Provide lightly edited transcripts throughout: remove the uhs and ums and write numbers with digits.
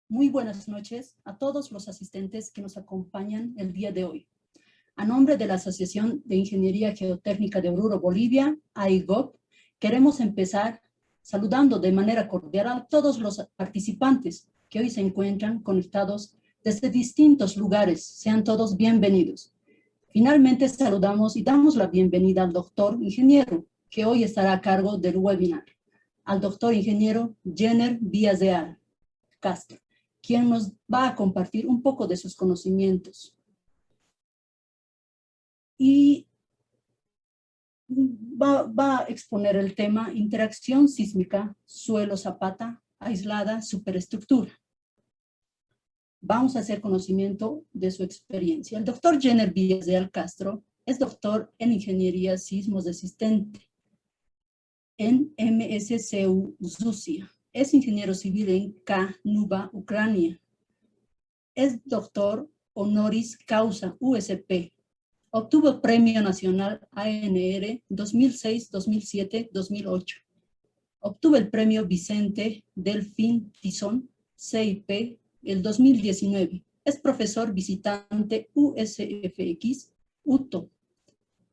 Muy buenas noches a todos los asistentes que nos acompañan el día de hoy. A nombre de la Asociación de Ingeniería Geotécnica de Oruro, Bolivia, AIGOB, queremos empezar saludando de manera cordial a todos los participantes que hoy se encuentran conectados desde distintos lugares. Sean todos bienvenidos. Finalmente saludamos y damos la bienvenida al doctor ingeniero, que hoy estará a cargo del webinar, al doctor ingeniero Jenner Villarreal Castro, quien nos va a compartir un poco de sus conocimientos. Y va a exponer el tema interacción sísmica, suelo zapata, aislada, superestructura. Vamos a hacer conocimiento de su experiencia. El doctor Jenner Villarreal Castro es doctor en Ingeniería Sismos Resistente en MSCU Rusia. Es ingeniero civil en Kanuba, Ucrania. Es doctor honoris causa USP. Obtuvo el Premio Nacional ANR 2006, 2007, 2008. Obtuvo el Premio Vicente Delfín Tizón, CIP, el 2019. Es profesor visitante USFX, UTO,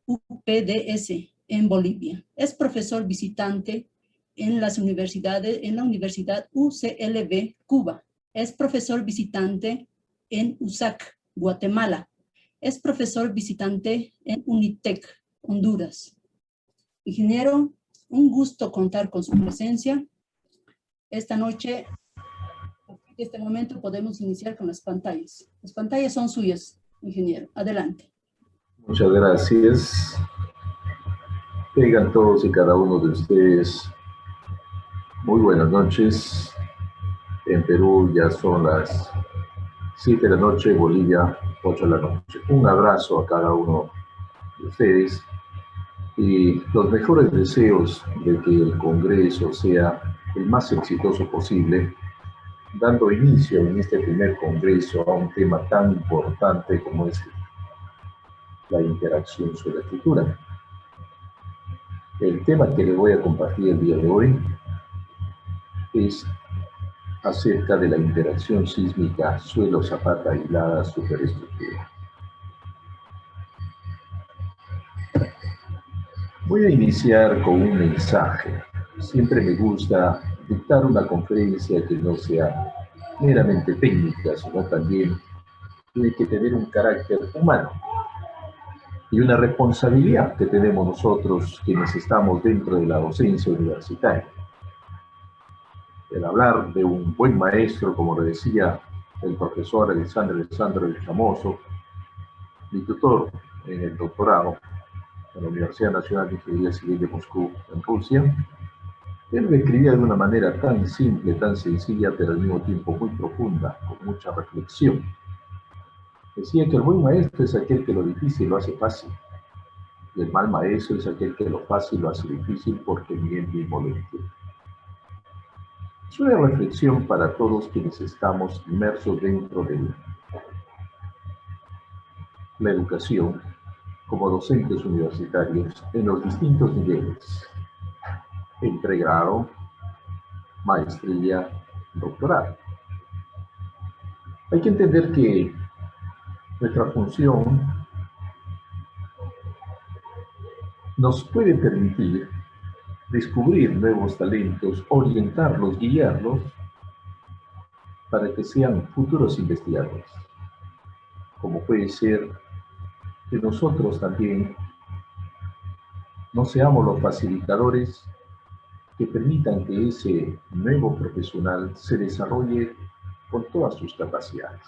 UPDS en Bolivia. Es profesor visitante en las universidades, en la Universidad UCLB, Cuba. Es profesor visitante en USAC, Guatemala. Es profesor visitante en UNITEC, Honduras. Ingeniero, un gusto contar con su presencia. Esta noche, en este momento, podemos iniciar con las pantallas. Las pantallas son suyas, ingeniero. Adelante. Muchas gracias. Tengan todos y cada uno de ustedes muy buenas noches. En Perú ya son las 7 de la noche, Bolivia 8 de la noche. Un abrazo a cada uno de ustedes y los mejores deseos de que el Congreso sea el más exitoso posible, dando inicio en este primer Congreso a un tema tan importante como es la interacción sobre la escritura. El tema que les voy a compartir el día de hoy es acerca de la interacción sísmica suelo-zapata aislada superestructura. Voy a iniciar con un mensaje. Siempre me gusta dictar una conferencia que no sea meramente técnica, sino también tiene que tener un carácter humano y una responsabilidad que tenemos nosotros quienes estamos dentro de la docencia universitaria. El hablar de un buen maestro, como le decía el profesor Alexandre Chamoso, mi tutor en el doctorado en la Universidad Nacional de Ingeniería Civil de Moscú, en Rusia, él lo escribía de una manera tan simple, tan sencilla, pero al mismo tiempo muy profunda, con mucha reflexión. Decía que el buen maestro es aquel que lo difícil lo hace fácil, y el mal maestro es aquel que lo fácil lo hace difícil porque ni él mismo lo entiende. Es una reflexión para todos quienes estamos inmersos dentro de la educación como docentes universitarios en los distintos niveles, en pregrado, maestría, doctorado. Hay que entender que nuestra función nos puede permitir descubrir nuevos talentos, orientarlos, guiarlos para que sean futuros investigadores. Como puede ser que nosotros también no seamos los facilitadores que permitan que ese nuevo profesional se desarrolle con todas sus capacidades.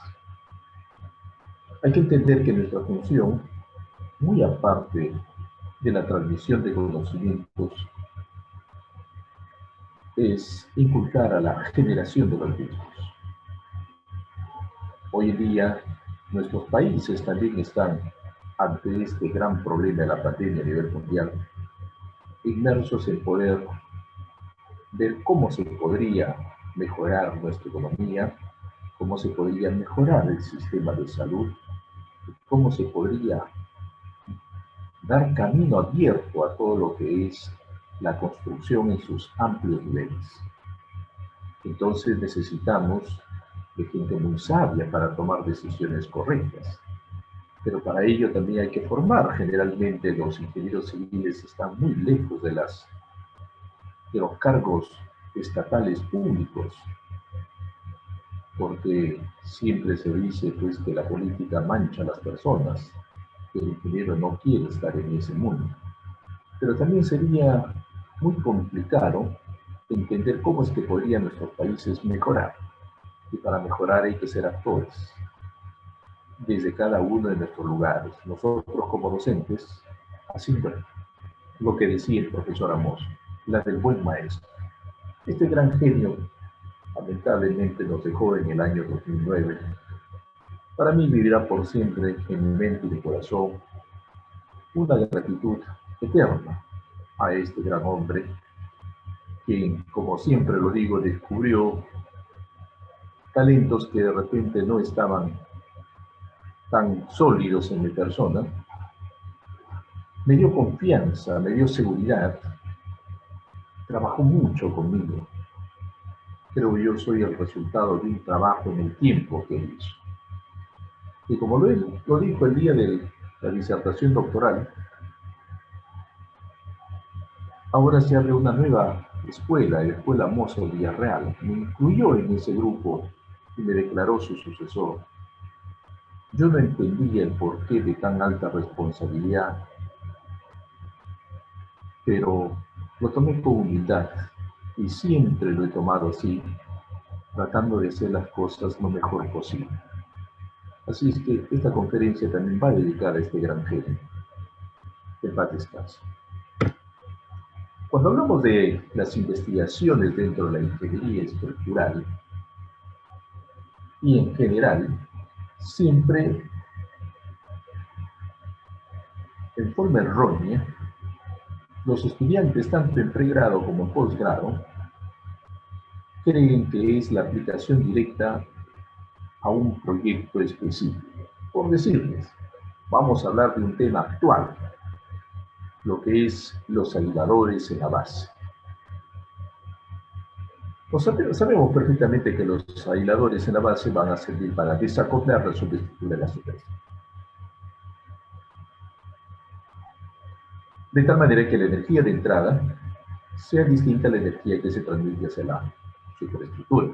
Hay que entender que nuestra función, muy aparte de la transmisión de conocimientos, es inculcar a la generación de los mismos. Hoy en día, nuestros países también están ante este gran problema de la pandemia a nivel mundial, inmersos en poder ver cómo se podría mejorar nuestra economía, cómo se podría mejorar el sistema de salud, cómo se podría dar camino abierto a todo lo que es la construcción en sus amplios niveles. Entonces necesitamos de gente muy sabia para tomar decisiones correctas. Pero para ello también hay que formar. Generalmente los ingenieros civiles están muy lejos de los cargos estatales públicos, porque siempre se dice pues que la política mancha a las personas, que el ingeniero no quiere estar en ese mundo. Pero también sería muy complicado entender cómo es que podrían nuestros países mejorar. Y para mejorar hay que ser actores, desde cada uno de nuestros lugares. Nosotros como docentes, haciendo lo que decía el profesor Amos, la del buen maestro. Este gran genio, lamentablemente, nos dejó en el año 2009. Para mí vivirá por siempre en mi mente y mi corazón una gratitud eterna a este gran hombre, quien, como siempre lo digo, descubrió talentos que de repente no estaban tan sólidos en mi persona. Me dio confianza, me dio seguridad, trabajó mucho conmigo. Creo yo soy el resultado de un trabajo en el tiempo que hizo. Y como lo dijo el día de la disertación doctoral, ahora se abre una nueva escuela, la Escuela Mozo Villarreal. Me incluyó en ese grupo y me declaró su sucesor. Yo no entendía el porqué de tan alta responsabilidad, pero lo tomé con humildad y siempre lo he tomado así, tratando de hacer las cosas lo mejor posible. Así es que esta conferencia también va dedicada a este gran genio. Que en paz descanse. Cuando hablamos de las investigaciones dentro de la ingeniería estructural y en general, siempre en forma errónea, los estudiantes, tanto en pregrado como en posgrado, creen que es la aplicación directa a un proyecto específico. Por decirles, vamos a hablar de un tema actual, lo que es los aisladores en la base. Sabemos perfectamente que los aisladores en la base van a servir para desacoplar la subestructura de la superficie. De tal manera que la energía de entrada sea distinta a la energía que se transmite hacia la superestructura.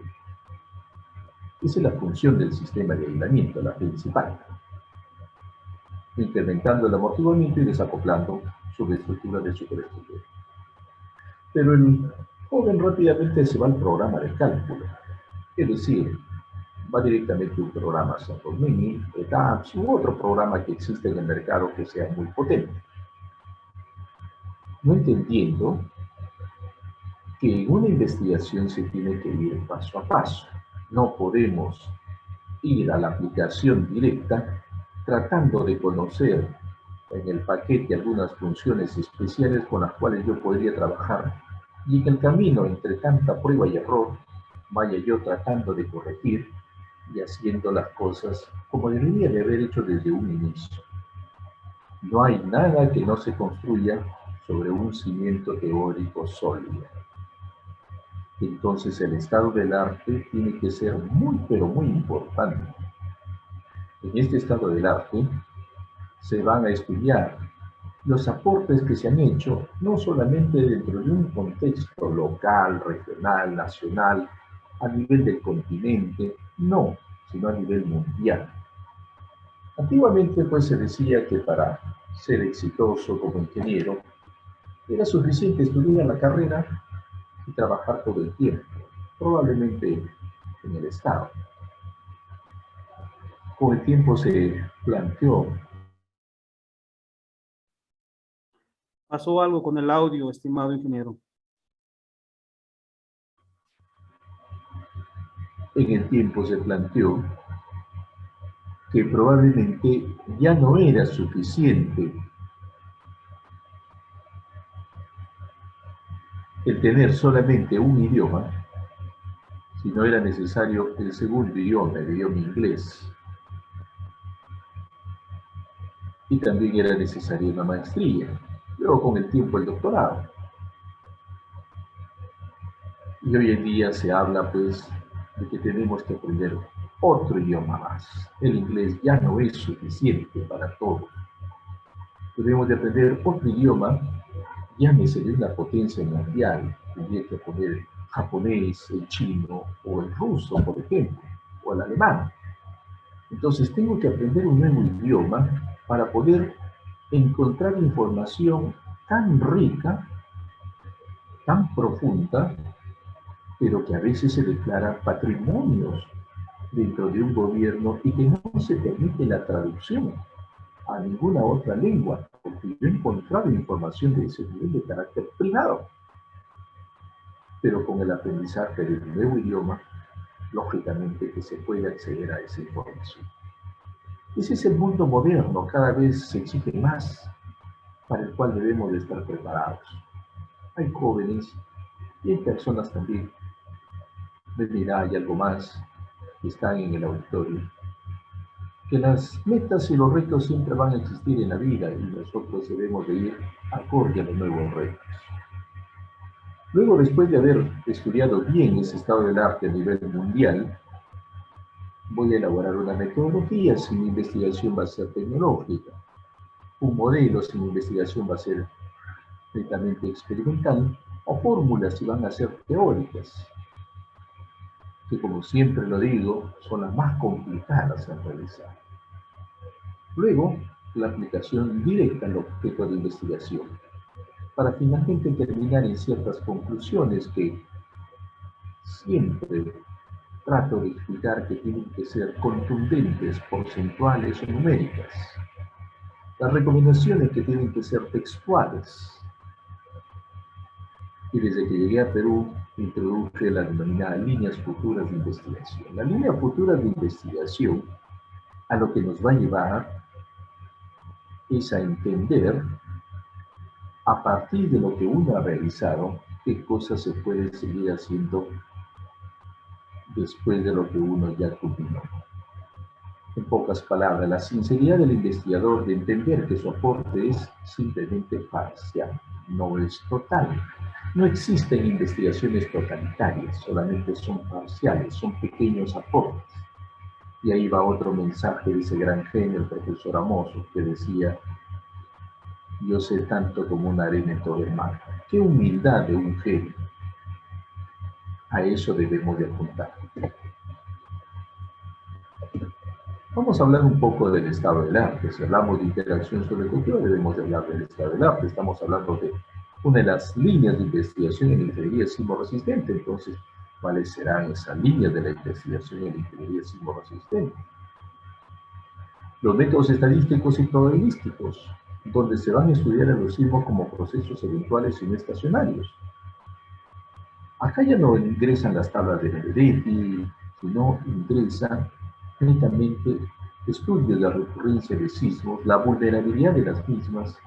Esa es la función del sistema de aislamiento, la principal, incrementando el amortiguamiento y desacoplando subestructura de superestructura. Pero el joven rápidamente se va al programa de cálculo, es decir, va directamente a un programa Santos Mini, ETAPS u otro programa que existe en el mercado que sea muy potente. No entendiendo que en una investigación se tiene que ir paso a paso. No podemos ir a la aplicación directa tratando de conocer en el paquete algunas funciones especiales con las cuales yo podría trabajar y en el camino entre tanta prueba y error vaya yo tratando de corregir y haciendo las cosas como debería de haber hecho desde un inicio. No hay nada que no se construya sobre un cimiento teórico sólido. Entonces el estado del arte tiene que ser muy, pero muy importante. En este estado del arte se van a estudiar los aportes que se han hecho, no solamente dentro de un contexto local, regional, nacional, a nivel del continente, no, sino a nivel mundial. Antiguamente pues se decía que para ser exitoso como ingeniero era suficiente estudiar la carrera y trabajar todo el tiempo, probablemente en el Estado. Con el tiempo se planteó. Pasó algo con el audio, estimado ingeniero. En el tiempo se planteó que probablemente ya no era suficiente el tener solamente un idioma, sino era necesario el segundo idioma, el idioma inglés. Y también era necesaria una maestría, luego con el tiempo el doctorado. Y hoy en día se habla pues de que tenemos que aprender otro idioma más. El inglés ya no es suficiente para todo. Debemos de aprender otro idioma, llámese de una potencia mundial. Tendría que aprender el japonés, el chino o el ruso, por ejemplo, o el alemán. Entonces tengo que aprender un nuevo idioma para poder encontrar información tan rica, tan profunda, pero que a veces se declara patrimonios dentro de un gobierno y que no se permite la traducción a ninguna otra lengua, porque yo he encontrado información de ese nivel de carácter privado. Pero con el aprendizaje del nuevo idioma, lógicamente que se puede acceder a esa información. Ese es el mundo moderno, cada vez se exige más, para el cual debemos de estar preparados. Hay jóvenes y hay personas también, mira, hay algo más, que están en el auditorio, que las metas y los retos siempre van a existir en la vida y nosotros debemos de ir acorde a los nuevos retos. Luego, después de haber estudiado bien ese estado del arte a nivel mundial, voy a elaborar una metodología si mi investigación va a ser tecnológica, un modelo si mi investigación va a ser netamente experimental, o fórmulas si van a ser teóricas, que como siempre lo digo, son las más complicadas en realizar. Luego, la aplicación directa al objeto de investigación, para finalmente terminar en ciertas conclusiones que siempre trato de explicar que tienen que ser contundentes, porcentuales o numéricas. Las recomendaciones que tienen que ser textuales. Y desde que llegué a Perú, introduje la denominada líneas futuras de investigación. La línea futura de investigación a lo que nos va a llevar es a entender, a partir de lo que uno ha realizado, qué cosas se puede seguir haciendo después de lo que uno ya culminó. En pocas palabras, la sinceridad del investigador de entender que su aporte es simplemente parcial, no es total. No existen investigaciones totalitarias, solamente son parciales, son pequeños aportes. Y ahí va otro mensaje de ese gran genio, el profesor Amoso, que decía: yo sé tanto como una arena en todo el mar. ¡Qué humildad de un genio! A eso debemos de apuntar. Vamos a hablar un poco del estado del arte. Si hablamos de interacción sobre cultura, debemos de hablar del estado del arte. Estamos hablando de una de las líneas de investigación en ingeniería sismo-resistente. Entonces, ¿cuáles serán esas líneas de la investigación en ingeniería sismo-resistente? Los métodos estadísticos y probabilísticos, donde se van a estudiar a los sismos como procesos eventuales y no estacionarios. Acá ya no ingresan las tablas de Benedetti, sino ingresan netamente estudios de la recurrencia de sismos, la vulnerabilidad de las mismas,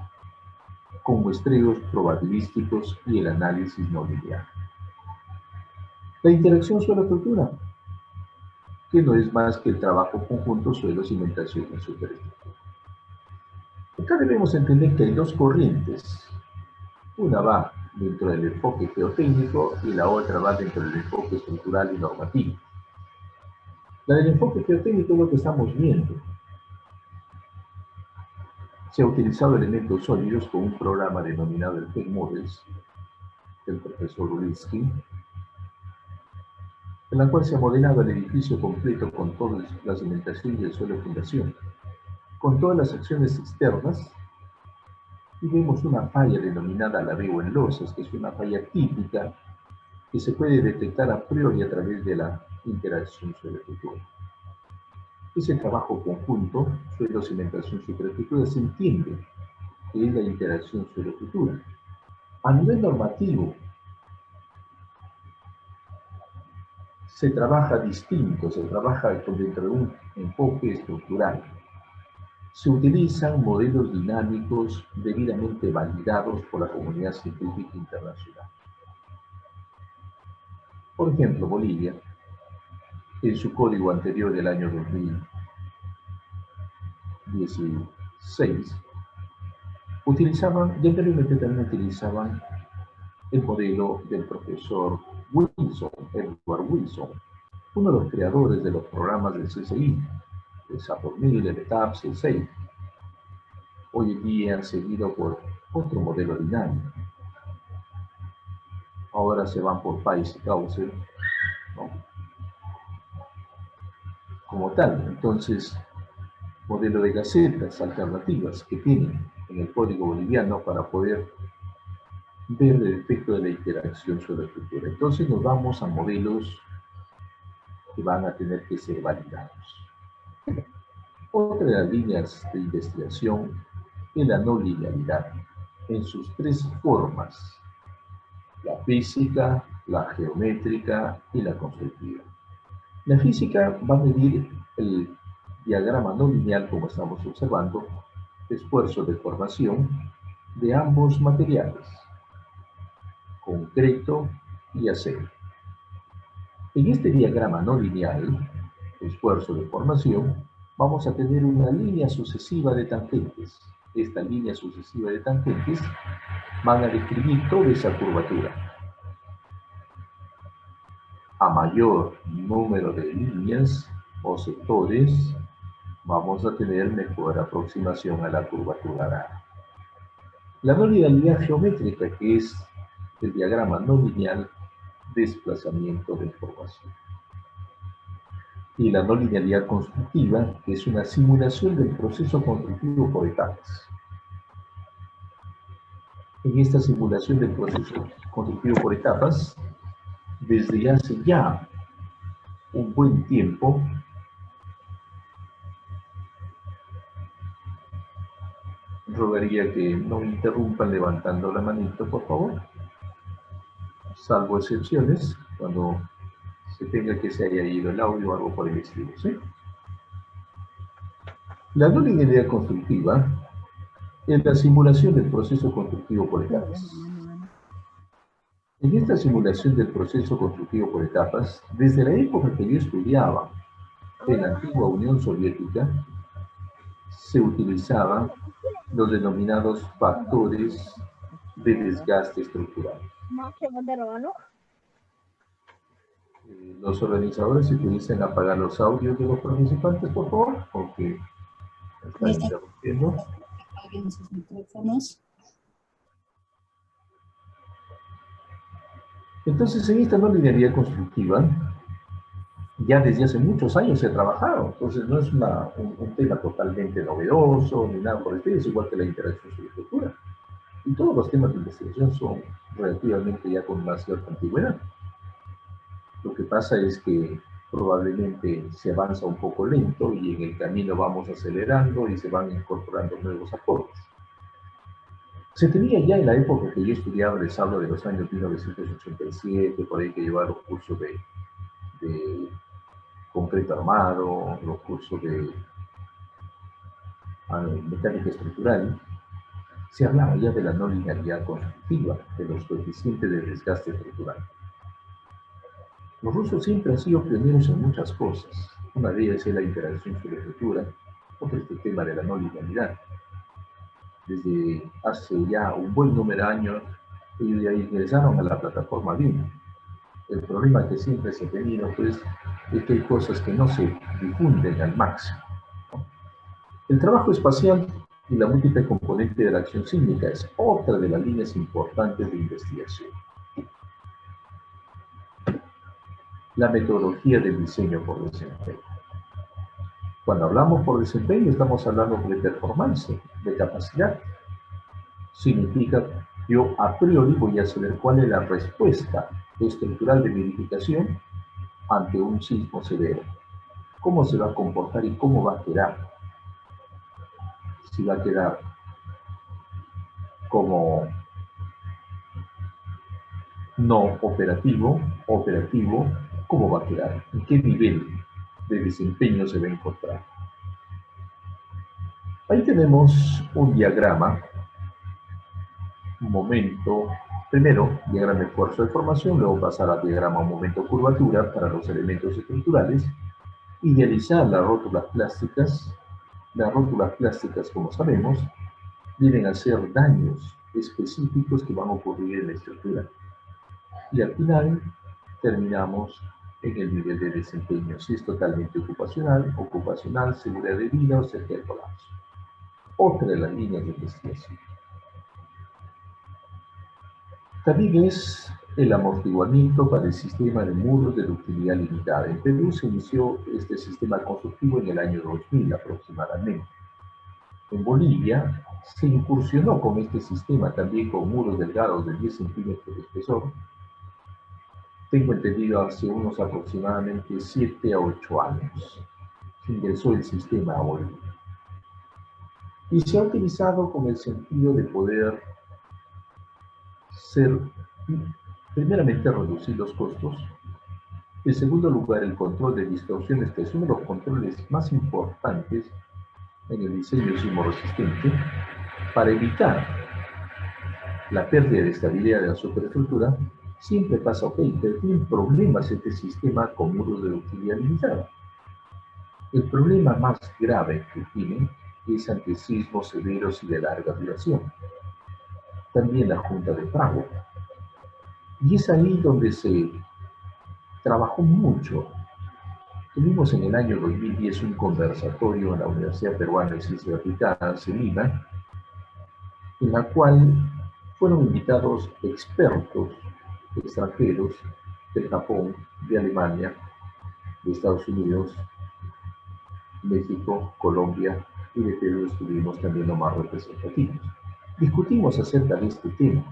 con muestreos probabilísticos y el análisis no lineal. La interacción suelo-cultura, que no es más que el trabajo conjunto suelo, cimentación y superestructura. Acá debemos entender que hay dos corrientes. Una va dentro del enfoque geotécnico y la otra va dentro del enfoque estructural y normativo. La del enfoque geotécnico es lo que estamos viendo. Se ha utilizado elementos sólidos con un programa denominado el PEG Models del profesor Ulinsky, en la cual se ha modelado el edificio completo con toda la cimentación y el suelo de fundación, con todas las acciones externas, y vemos una falla denominada laveo en losas, que es una falla típica que se puede detectar a priori a través de la interacción suelo-estructura. Ese trabajo conjunto, suelo, cimentación, superestructura, se entiende que es la interacción suelo-estructura. A nivel normativo, se trabaja distinto, se trabaja dentro de un enfoque estructural. Se utilizan modelos dinámicos debidamente validados por la comunidad científica internacional. Por ejemplo, Bolivia, en su código anterior del año 2016, anteriormente también utilizaban el modelo del profesor Wilson, Edward Wilson, uno de los creadores de los programas del CCI, el Sator Miller, el TAPS, el SEI. Hoy en día han seguido por otro modelo dinámico. Ahora se van por Pais y Gaussian, ¿no? Como tal. Entonces, modelo de gacetas alternativas que tienen en el código boliviano para poder ver el efecto de la interacción sobre la estructura. Entonces nos vamos a modelos que van a tener que ser validados. Otra de las líneas de investigación es la no linealidad, en sus tres formas: la física, la geométrica y la constructiva. La física va a medir el diagrama no lineal, como estamos observando, esfuerzo de formación de ambos materiales, concreto y acero. En este diagrama no lineal, esfuerzo de formación, vamos a tener una línea sucesiva de tangentes. Esta línea sucesiva de tangentes van a describir toda esa curvatura. A mayor número de líneas o sectores, vamos a tener mejor aproximación a la curvatura dada. La no linealidad geométrica, que es el diagrama no lineal, desplazamiento de información. Y la no linealidad constructiva, que es una simulación del proceso constructivo por etapas. En esta simulación del proceso constructivo por etapas, desde hace ya un buen tiempo, rogaría que no interrumpan levantando la manito, por favor, salvo excepciones, cuando se tenga que se haya ido el audio o algo por el estilo, ¿sí? La no linealidad constructiva es la simulación del proceso constructivo por etapas. En esta simulación del proceso constructivo por etapas, desde la época que yo estudiaba en la antigua Unión Soviética, se utilizaban los denominados factores de desgaste estructural. Los organizadores, si pudiesen apagar los audios de los participantes, por favor, porque están interrumpiendo. Apaguen sus micrófonos. Entonces, en esta no linealidad constructiva, ya desde hace muchos años se ha trabajado. Entonces, no es un tema totalmente novedoso, ni nada por el estilo, es igual que la interacción sobre estructura. Y todos los temas de investigación son relativamente ya con una cierta antigüedad. Lo que pasa es que probablemente se avanza un poco lento y en el camino vamos acelerando y se van incorporando nuevos aportes. Se tenía ya en la época que yo estudiaba, les hablo de los años 1987, por ahí que llevaba los cursos de concreto armado, los cursos de mecánica estructural, se hablaba ya de la no linealidad constructiva, de los coeficientes de desgaste estructural. Los rusos siempre han sido pioneros en muchas cosas. Una de ellas es la interacción sobre estructura, otro es el tema de la no linealidad. Desde hace ya un buen número de años, ellos ya ingresaron a la plataforma BIM. El problema que siempre se ha tenido, pues, es que hay cosas que no se difunden al máximo. El trabajo espacial y la múltiple componente de la acción sísmica es otra de las líneas importantes de investigación. La metodología del diseño por desempeño. Cuando hablamos por desempeño, estamos hablando de performance, de capacidad. Significa que yo a priori voy a saber cuál es la respuesta estructural de mi edificación ante un sismo severo. Cómo se va a comportar y cómo va a quedar. Si va a quedar como no operativo, ¿cómo va a quedar? ¿En qué nivel de desempeño se va a encontrar? Ahí tenemos un diagrama, un momento, primero diagrama de esfuerzo de formación, luego pasar al diagrama momento curvatura para los elementos estructurales, idealizar las rótulas plásticas. Las rótulas plásticas, como sabemos, vienen a ser daños específicos que van a ocurrir en la estructura. Y al final terminamos en el nivel de desempeño, si es totalmente ocupacional, seguridad de vida o cerca del colapso. Otra de las líneas de investigación. También es el amortiguamiento para el sistema de muros de ductilidad limitada. En Perú se inició este sistema constructivo en el año 2000 aproximadamente. En Bolivia se incursionó con este sistema también con muros delgados de 10 centímetros de espesor. Tengo entendido hace unos aproximadamente 7 a 8 años. Se ingresó el sistema a Bolivia. Y se ha utilizado con el sentido de poder primeramente reducir los costos. En segundo lugar, el control de distorsiones, que es uno de los controles más importantes en el diseño sismorresistente, para evitar la pérdida de estabilidad de la superestructura. Siempre pasa, pero tiene problemas este sistema con muros de ductilidad limitada. El problema más grave que tiene es ante sismos severos y de larga duración. También la Junta de Prago. Y es ahí donde se trabajó mucho. Tuvimos en el año 2010 un conversatorio en la Universidad Peruana de Ciencias Aplicadas en Lima, en la cual fueron invitados expertos extranjeros de Japón, de Alemania, de Estados Unidos, México, Colombia y de Perú estuvimos también los más representativos. Discutimos acerca de este tema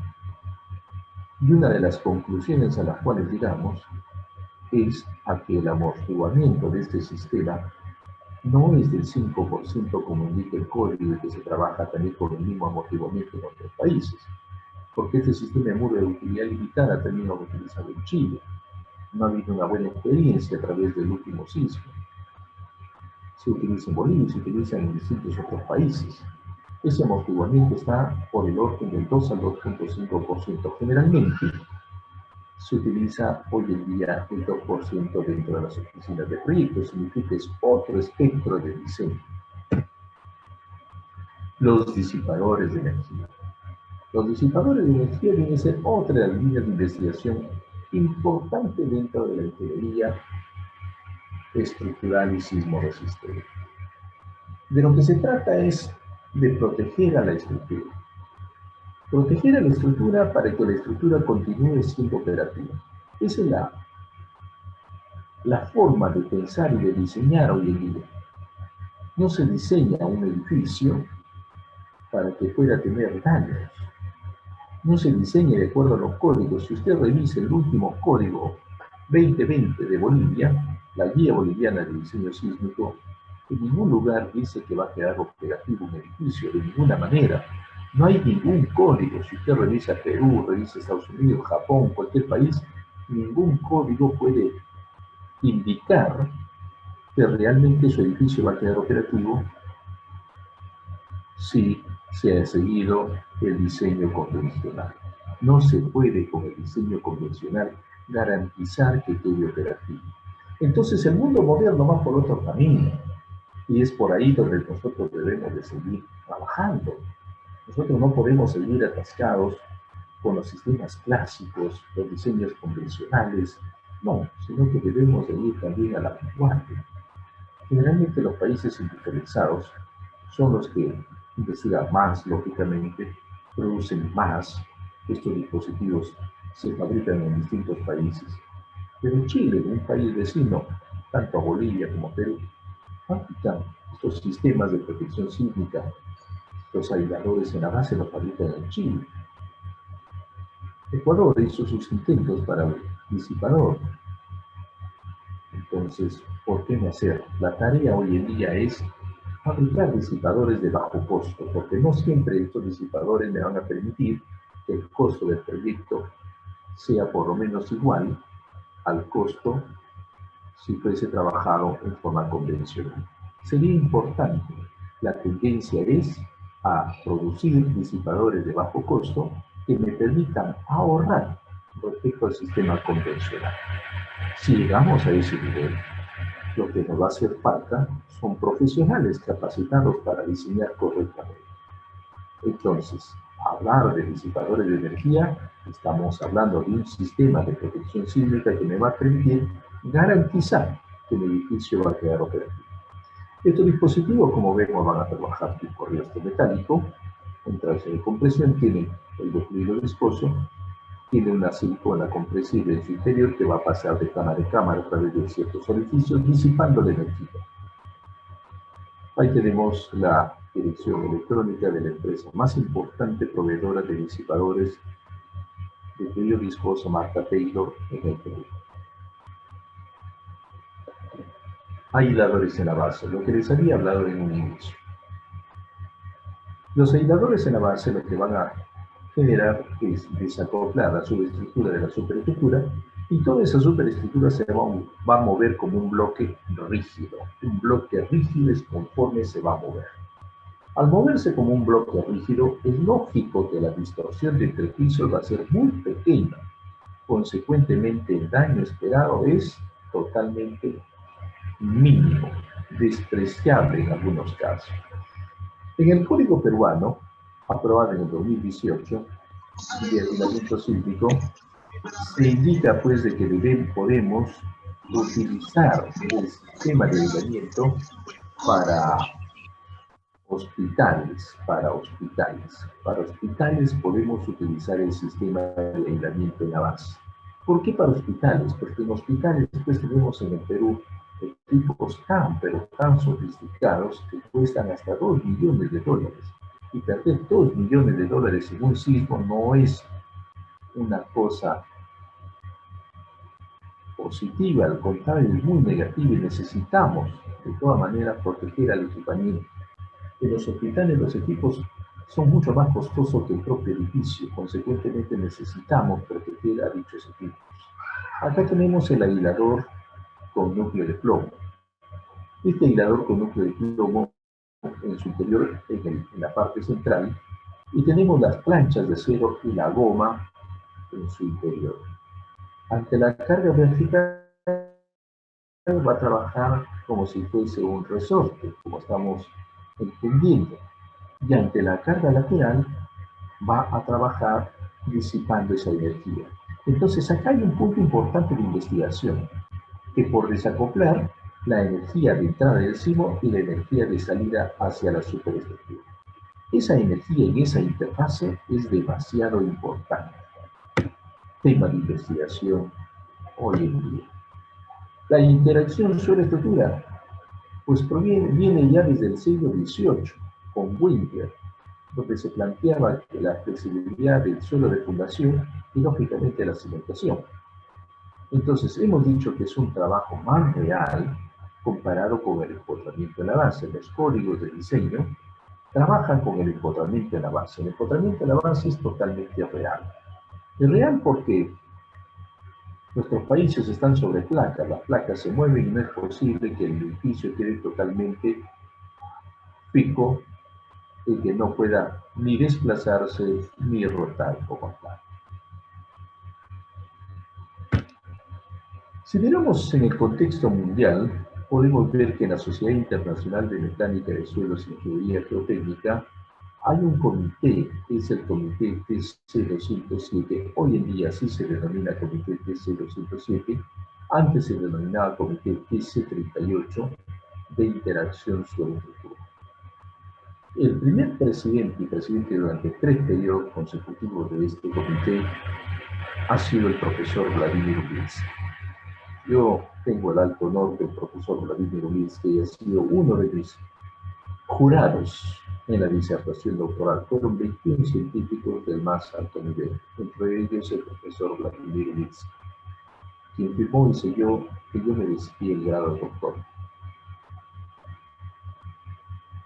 y una de las conclusiones a las cuales llegamos es a que el amortiguamiento de este sistema no es del 5% como indica el código y que se trabaja también con el mismo amortiguamiento en otros países, porque este sistema de muro de utilidad limitada también lo utilizado en Chile. No ha habido una buena experiencia a través del último sismo. Se utiliza en Bolivia y se utiliza en distintos otros países. Ese amortiguamiento está por el orden del 2 al 2.5%. Generalmente se utiliza hoy en día el 2% dentro de las oficinas de proyectos. Significa que es otro espectro de diseño. Los disipadores de energía. Los disipadores de energía deben ser otra de las líneas de investigación importante dentro de la ingeniería estructural y sismorresistente. De lo que se trata es de proteger a la estructura. Proteger a la estructura para que la estructura continúe siendo operativa. Esa es la forma de pensar y de diseñar hoy en día. No se diseña un edificio para que pueda tener daños. No se diseña de acuerdo a los códigos. Si usted revisa el último código 2020 de Bolivia, la guía boliviana de diseño sísmico, en ningún lugar dice que va a quedar operativo un edificio, de ninguna manera. No hay ningún código. Si usted revisa Perú, revisa Estados Unidos, Japón, cualquier país, ningún código puede indicar que realmente su edificio va a quedar operativo si se ha seguido el diseño convencional. No se puede con el diseño convencional garantizar que quede operativo. Entonces el mundo moderno va por otro camino y es por ahí donde nosotros debemos de seguir trabajando. Nosotros no podemos seguir atascados con los sistemas clásicos, los diseños convencionales, no, sino que debemos de ir también a la vanguardia. Generalmente los países industrializados son los que investigan más, lógicamente, producen más. Estos dispositivos se fabrican en distintos países. Pero Chile, un país vecino, tanto a Bolivia como a Perú, fabrican estos sistemas de protección sísmica. Los aisladores en la base los fabrican en Chile. Ecuador hizo sus intentos para el disipador. Entonces, ¿por qué no hacer? La tarea hoy en día es fabricar disipadores de bajo costo, porque no siempre estos disipadores me van a permitir que el costo del proyecto sea por lo menos igual al costo si fuese trabajado en forma convencional. Sería importante. La tendencia es a producir disipadores de bajo costo que me permitan ahorrar respecto al sistema convencional. Si llegamos a ese nivel, lo que nos va a hacer falta son profesionales capacitados para diseñar correctamente. Entonces, hablar de disipadores de energía, estamos hablando de un sistema de protección sísmica que me va a permitir garantizar que el edificio va a quedar operativo. Estos dispositivos, como vemos, van a trabajar tipo rioste metálico, en traje de compresión, tienen el fluido viscoso, tiene una silicona compresible en su interior que va a pasar de cámara a cámara a través de ciertos orificios, disipando la energía. Ahí tenemos la dirección electrónica de la empresa más importante proveedora de disipadores de fluido viscoso marca Taylor en el Perú. Aisladores en la base, lo que les había hablado en un inicio. Los aisladores en la base lo que van a generar es desacoplar la subestructura de la superestructura y toda esa superestructura se va a mover como un bloque rígido. Un bloque rígido es conforme se va a mover. Al moverse como un bloque rígido, es lógico que la distorsión de entre pisos va a ser muy pequeña. Consecuentemente, el daño esperado es totalmente mínimo, despreciable en algunos casos. En el Código Peruano, aprobado en el 2018, de aislamiento sísmico, se indica pues de que podemos utilizar el sistema de aislamiento para hospitales. Para hospitales podemos utilizar el sistema de aislamiento en la base. ¿Por qué para hospitales? Porque en hospitales pues tenemos en el Perú equipos pero tan sofisticados que cuestan hasta $2 millones. Y perder $2 millones en un sismo no es una cosa positiva, al contrario, es muy negativa y necesitamos de todas maneras proteger al equipamiento. En los hospitales los equipos son mucho más costosos que el propio edificio, consecuentemente necesitamos proteger a dichos equipos. Acá tenemos el aislador con núcleo de plomo. Este aislador con núcleo de plomo en su interior, en la parte central, y tenemos las planchas de acero y la goma en su interior. Ante la carga vertical va a trabajar como si fuese un resorte, como estamos entendiendo. Y ante la carga lateral va a trabajar disipando esa energía. Entonces acá hay un punto importante de investigación, que por desacoplar la energía de entrada del sismo y la energía de salida hacia la superestructura. Esa energía en esa interfase es demasiado importante. Tema de investigación hoy en día. La interacción suelo-estructura, pues viene ya desde el siglo XVIII, con Winter, donde se planteaba que la flexibilidad del suelo de fundación y lógicamente la cimentación. Entonces hemos dicho que es un trabajo más real comparado con el empotramiento en la base. Los códigos de diseño trabajan con el empotramiento en la base. El empotramiento en la base es totalmente real. Es real porque nuestros países están sobre placas, las placas se mueven y no es posible que el edificio quede totalmente fijo y que no pueda ni desplazarse ni rotar como tal. Si miramos en el contexto mundial, podemos ver que en la Sociedad Internacional de Mecánica de Suelos y Ingeniería Geotécnica hay un comité, que es el Comité TC207, hoy en día sí se denomina Comité TC207, antes se denominaba Comité TC38 de Interacción Suelo-Estructura. El primer presidente y presidente durante 3 periodos consecutivos de este comité ha sido el profesor Vladimir Ulinsky. Yo tengo el alto honor del profesor Vladimir Ulinsky, que ha sido uno de mis jurados en la disertación doctoral. Fueron 21 científicos del más alto nivel, entre ellos el profesor Vladimir Ulinsky, quien firmó y selló que yo merecía el grado de doctor.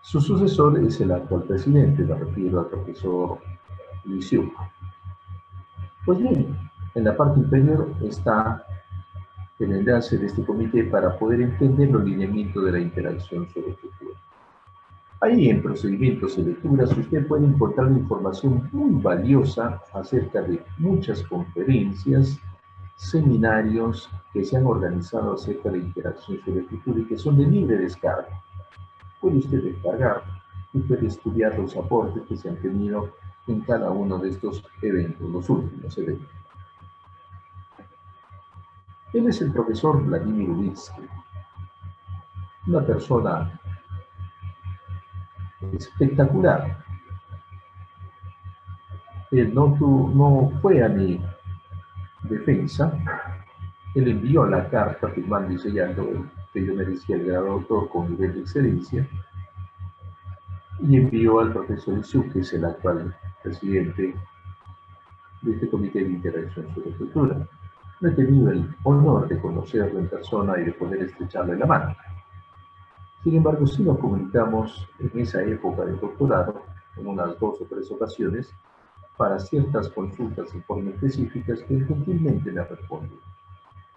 Su sucesor es el actual presidente, me refiero al profesor Lisiuk. Pues bien, en la parte inferior está el enlace de este comité para poder entender los lineamientos de la interacción sobre estructura. Ahí en procedimientos y lecturas usted puede encontrar información muy valiosa acerca de muchas conferencias, seminarios que se han organizado acerca de interacción sobre estructura y que son de libre descarga. Puede usted descargar y puede estudiar los aportes que se han tenido en cada uno de estos eventos, los últimos eventos. Él es el profesor Vladimir Ulitsky, una persona espectacular. Él no fue a mi defensa. Él envió la carta firmando y sellando que yo merecía el grado de autor con nivel de excelencia, y envió al profesor Isu, que es el actual presidente de este Comité de Interacción sobre Cultura. No he tenido el honor de conocerlo en persona y de poder estrecharle la mano. Sin embargo, sí nos comunicamos en esa época de doctorado, en unas 2 o 3 ocasiones, para ciertas consultas en forma específicas que gentilmente me respondió.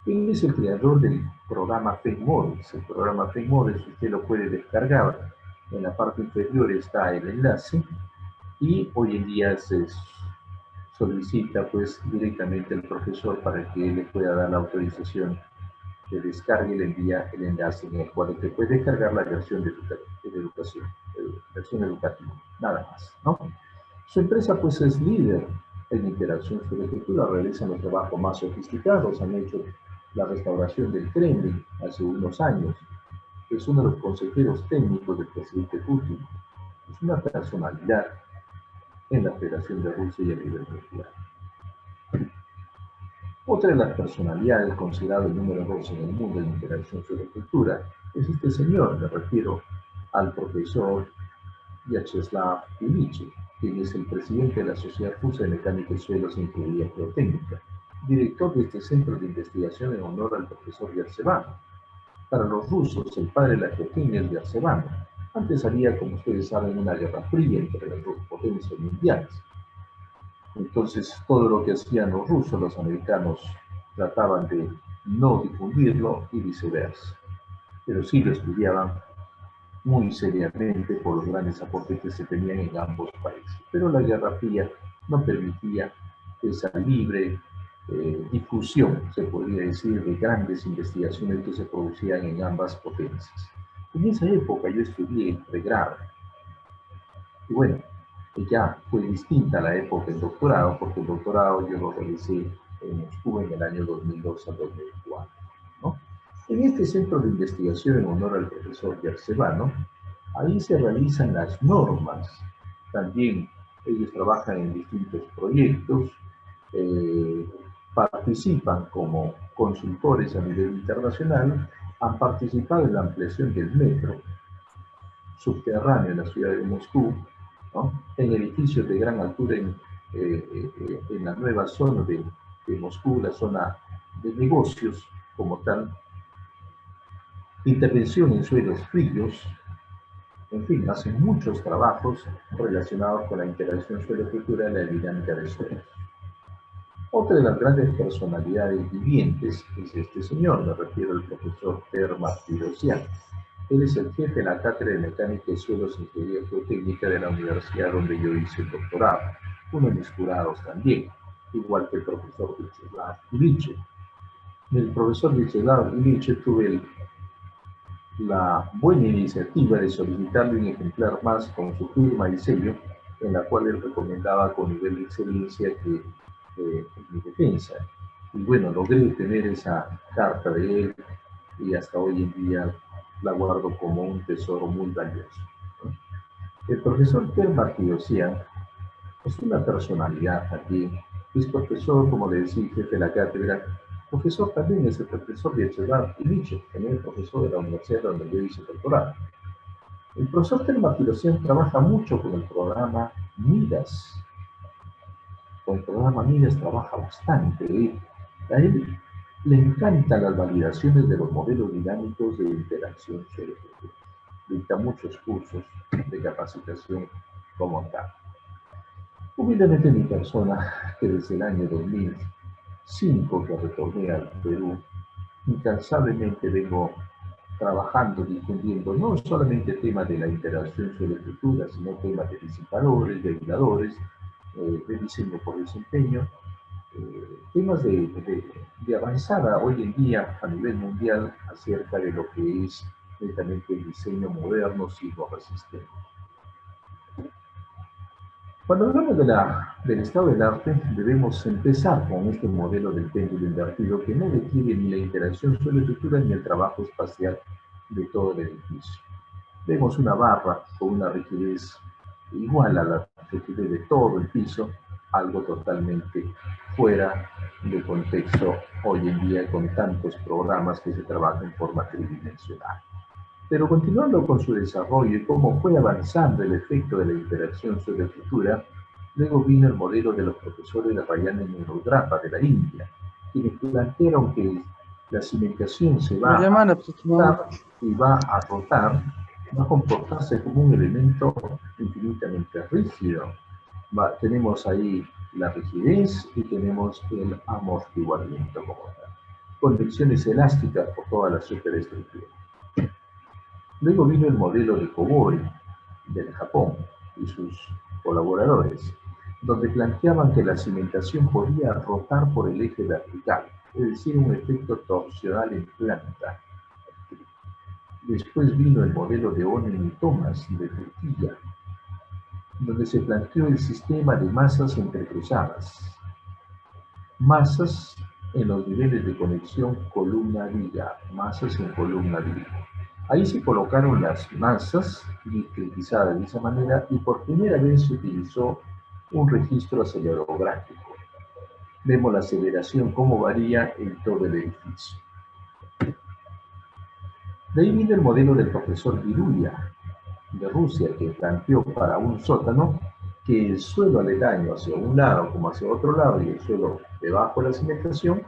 Él es el creador del programa FEMODES. El programa FEMODES usted lo puede descargar. En la parte inferior está el enlace y hoy en día se solicita pues directamente al profesor para que él le pueda dar la autorización de descargue y le envía el enlace en el cual usted puede descargar la versión de educación, versión educativa, nada más, ¿no? Su empresa pues es líder en interacción sobre cultura, realizan los trabajos más sofisticados, han hecho la restauración del Kremlin hace unos años, es uno de los consejeros técnicos del presidente Putin, es una personalidad en la Federación de Rusia y a nivel mundial. Otra de las personalidades considerado el número 2 en el mundo en interacción sobre cultura es este señor, me refiero al profesor Vyacheslav Ilyich, quien es el presidente de la Sociedad Rusa de Mecánica de Suelos e Ingeniería Geotécnica, director de este centro de investigación en honor al profesor Yerzhevano. Para los rusos, el padre de la geotecnia es Yerzhevano. Antes había, como ustedes saben, una guerra fría entre las 2 potencias mundiales. Entonces, todo lo que hacían los rusos, los americanos trataban de no difundirlo y viceversa. Pero sí lo estudiaban muy seriamente por los grandes aportes que se tenían en ambos países. Pero la Guerra Fría no permitía esa libre difusión, se podría decir, de grandes investigaciones que se producían en ambas potencias. En esa época yo estudié el pregrado. Y bueno, ya fue distinta la época del doctorado, porque el doctorado yo lo realicé en Moscú en el año 2002 a 2004, ¿no? En este centro de investigación en honor al profesor Yerzhevano, ahí se realizan las normas. También ellos trabajan en distintos proyectos, participan como consultores a nivel internacional, han participado en la ampliación del metro subterráneo en la ciudad de Moscú, ¿no? En edificios de gran altura en la nueva zona de Moscú, la zona de negocios como tal, intervención en suelos fríos, en fin, hacen muchos trabajos relacionados con la interacción suelo-cultural y la dinámica de suelos. Otra de las grandes personalidades vivientes es este señor, me refiero al profesor Per Martirosyan. Él es el jefe de la Cátedra de Mecánica de Suelos e Ingeniería Geotécnica de la universidad donde yo hice el doctorado. Uno de mis jurados también, igual que el profesor Vyacheslav Ilyich. El profesor Vyacheslav Ilyich tuve la buena iniciativa de solicitarle un ejemplar más con su firma y sello, en la cual él recomendaba con nivel de excelencia que mi defensa. Y bueno, logré tener esa carta de él y hasta hoy en día la guardo como un tesoro muy valioso, ¿no? El profesor Per Martirosyan es una personalidad también. Es profesor, como le decía, jefe de la cátedra. Profesor también es el profesor Vyacheslav Ilyich, también es profesor de la universidad donde yo hice doctorado. El profesor Per Martirosyan trabaja mucho con el programa MIDAS. Con el programa MIDAS trabaja bastante. A él le encantan las validaciones de los modelos dinámicos de interacción cerebral. Dicta muchos cursos de capacitación como tal. Humildemente mi persona, que desde el año 2005 que retorné al Perú, incansablemente vengo trabajando, difundiendo no solamente temas de la interacción sobre cultura, sino temas de disipadores, de aisladores, de diseño por desempeño, temas de avanzada hoy en día a nivel mundial acerca de lo que es netamente el diseño moderno, sismo resistente. Cuando hablamos del estado del arte, debemos empezar con este modelo del péndulo invertido que no requiere ni la interacción suelo-estructura ni el trabajo espacial de todo el edificio. Vemos una barra con una rigidez igual a la rigidez de todo el piso, algo totalmente fuera de contexto hoy en día con tantos programas que se trabajan en forma tridimensional. Pero continuando con su desarrollo y cómo fue avanzando el efecto de la interacción sobre la estructura, luego vino el modelo de los profesores de Rayana y Neurodrapa de la India, quienes plantearon que la cimentación se va a rotar y va a rotar, va a comportarse como un elemento infinitamente rígido. Tenemos ahí la rigidez y tenemos el amortiguamiento como tal. Conexiones elásticas por toda la superestructura. Luego vino el modelo de Kobori, del Japón, y sus colaboradores, donde planteaban que la cimentación podía rotar por el eje vertical, es decir, un efecto torsional en planta. Después vino el modelo de Onen y Thomas, de Turquía, donde se planteó el sistema de masas entrecruzadas. Masas en los niveles de conexión columna-viga, masas en columna-viga. Ahí se colocaron las masas discretizadas de esa manera y por primera vez se utilizó un registro acelerográfico. Vemos la aceleración cómo varía en todo el edificio. De ahí viene el modelo del profesor Virulia, de Rusia, que planteó para un sótano que el suelo aledaño hacia un lado como hacia otro lado y el suelo debajo de la cimentación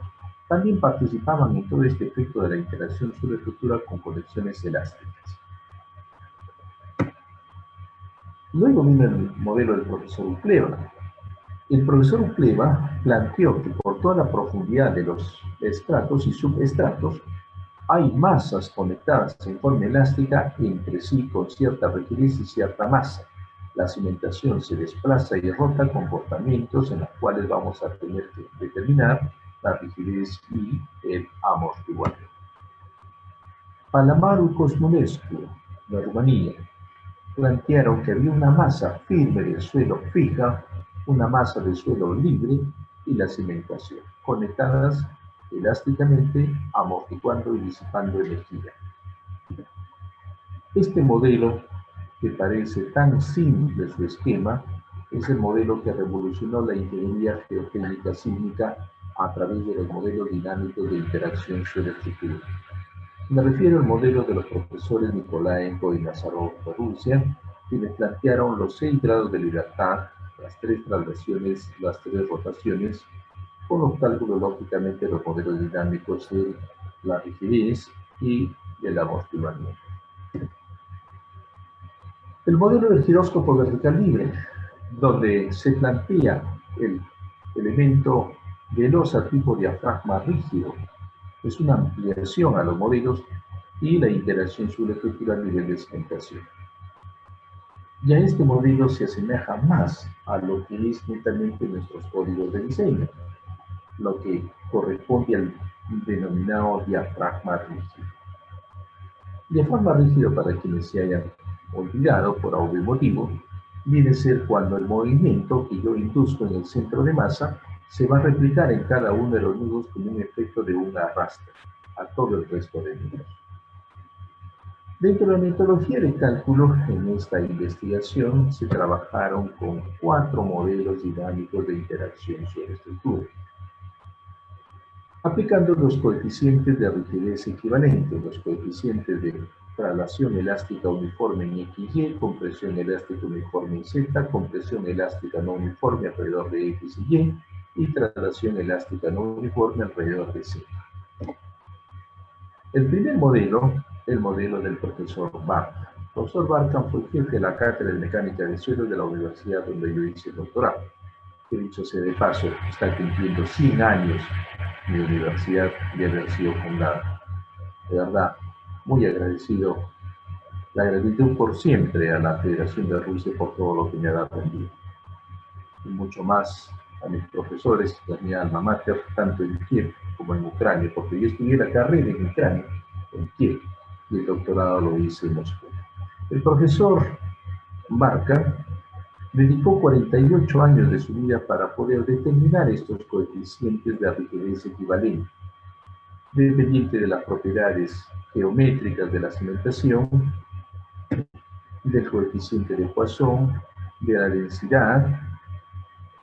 también participaban en todo este efecto de la interacción suelo-estructura con conexiones elásticas. Luego vino el modelo del profesor Ucleva. El profesor Ucleva planteó que por toda la profundidad de los estratos y subestratos hay masas conectadas en forma elástica entre sí con cierta rigidez y cierta masa. La cimentación se desplaza y rota comportamientos en los cuales vamos a tener que determinar la rigidez y el amortiguamiento. Palamaru y Cosmulescu, de Rumanía, plantearon que había una masa firme del suelo fija, una masa del suelo libre y la cimentación, conectadas elásticamente, amortiguando y disipando energía. Este modelo, que parece tan simple su esquema, es el modelo que revolucionó la ingeniería geotécnica sísmica a través de los modelos dinámicos de interacción suelo-estructura. Me refiero al modelo de los profesores Nikolaenko y Nazarov de Rusia, quienes plantearon los 6 grados de libertad, las 3 traslaciones, las 3 rotaciones, con los cálculos lógicamente de los modelos dinámicos de la rigidez y del amortiguamiento. El modelo del giróscopo vertical libre, donde se plantea el elemento velosa tipo diafragma rígido, es una ampliación a los modelos y la interacción suelo-estructura a nivel de cimentación. Ya este modelo se asemeja más a lo que es netamente nuestros códigos de diseño, lo que corresponde al denominado diafragma rígido. Diafragma rígido, para quienes se hayan olvidado por algún motivo, viene a ser cuando el movimiento que yo induzco en el centro de masa se va a replicar en cada uno de los nudos como un efecto de un arrastre a todo el resto de nudos. Dentro de la metodología de cálculo, en esta investigación se trabajaron con 4 modelos dinámicos de interacción sobre estructura, aplicando los coeficientes de rigidez equivalentes, los coeficientes de traslación elástica uniforme en X y, compresión elástica uniforme en Z, compresión elástica no uniforme alrededor de X y traslación elástica no uniforme alrededor de Z. El primer modelo, el modelo del profesor Barkan. El profesor Barkan fue jefe de la cátedra de mecánica de suelos de la universidad donde yo hice el doctorado. Que dicho sea de paso, está cumpliendo 100 años mi universidad de haber sido fundada. De verdad, muy agradecido, la gratitud por siempre a la Federación de Rusia por todo lo que me ha aprendido. Y mucho más a mis profesores, a mi alma mater, tanto en Kiev como en Ucrania, porque yo estudié la carrera en Ucrania, en Kiev, y el doctorado lo hice en Moscú. El profesor Barkan Dedicó 48 años de su vida para poder determinar estos coeficientes de rigidez equivalente, dependiente de las propiedades geométricas de la cimentación, del coeficiente de Poisson, de la densidad,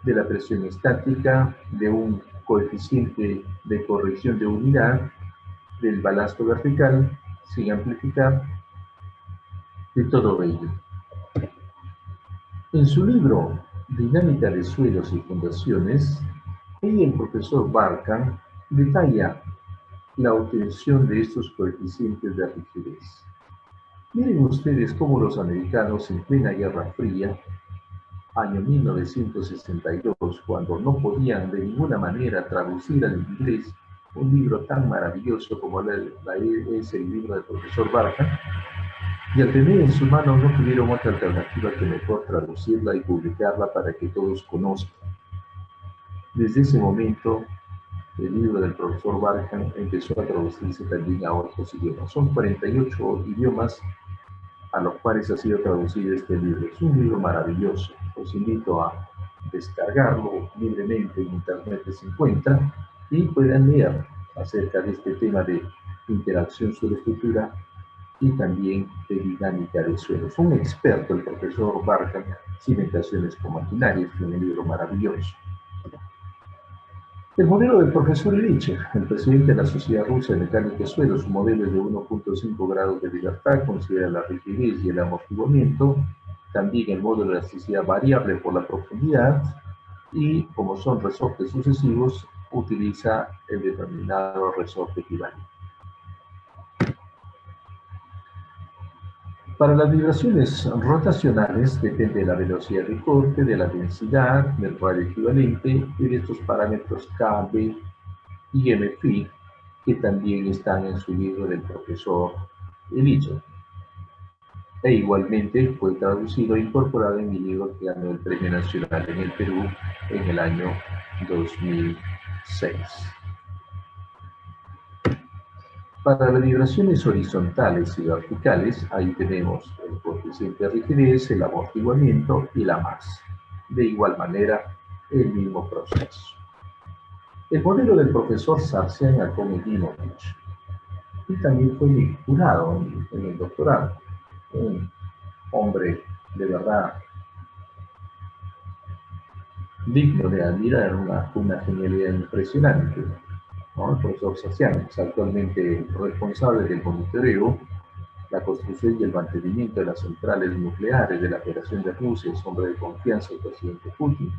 de la presión estática, de un coeficiente de corrección de unidad, del balasto vertical, sin amplificar, de todo ello. En su libro Dinámica de suelos y fundaciones, el profesor Barkan detalla la obtención de estos coeficientes de rigidez. Miren ustedes cómo los americanos en plena Guerra Fría, año 1962, cuando no podían de ninguna manera traducir al inglés un libro tan maravilloso como es el libro del profesor Barkan, y al tener en su mano no tuvieron otra alternativa que mejor traducirla y publicarla para que todos conozcan. Desde ese momento, el libro del profesor Barkan empezó a traducirse también a otros idiomas. Son 48 idiomas a los cuales ha sido traducido este libro. Es un libro maravilloso. Os invito a descargarlo libremente en internet, se encuentra, y puedan leer acerca de este tema de interacción suelo-estructura y también de dinámica de suelos. Un experto, el profesor Barkan, cimentaciones con maquinarias, tiene un libro maravilloso. El modelo del profesor Illich, el presidente de la Sociedad Rusa de Mecánica de Suelos, su modelo es de 1.5 grados de libertad, considera la rigidez y el amortiguamiento, también el módulo de elasticidad variable por la profundidad, y como son resortes sucesivos, utiliza el determinado resorte equivalente. Para las vibraciones rotacionales depende de la velocidad de corte, de la densidad, del radio equivalente y de estos parámetros K, B y MFI, que también están en su libro del profesor Illich. E igualmente fue traducido e incorporado en mi libro que ganó el Premio Nacional en el Perú en el año 2006. Para las vibraciones horizontales y verticales, ahí tenemos el coeficiente de rigidez, el amortiguamiento y la masa. De igual manera, el mismo proceso. El modelo del profesor Sarsian Akomeginovich, y también fue mi jurado en el doctorado. Un hombre de verdad digno de admirar, una genialidad impresionante. ¿No? El profesor Sarsian es actualmente responsable del monitoreo, la construcción y el mantenimiento de las centrales nucleares de la Federación de Rusia, es hombre de confianza del presidente Putin.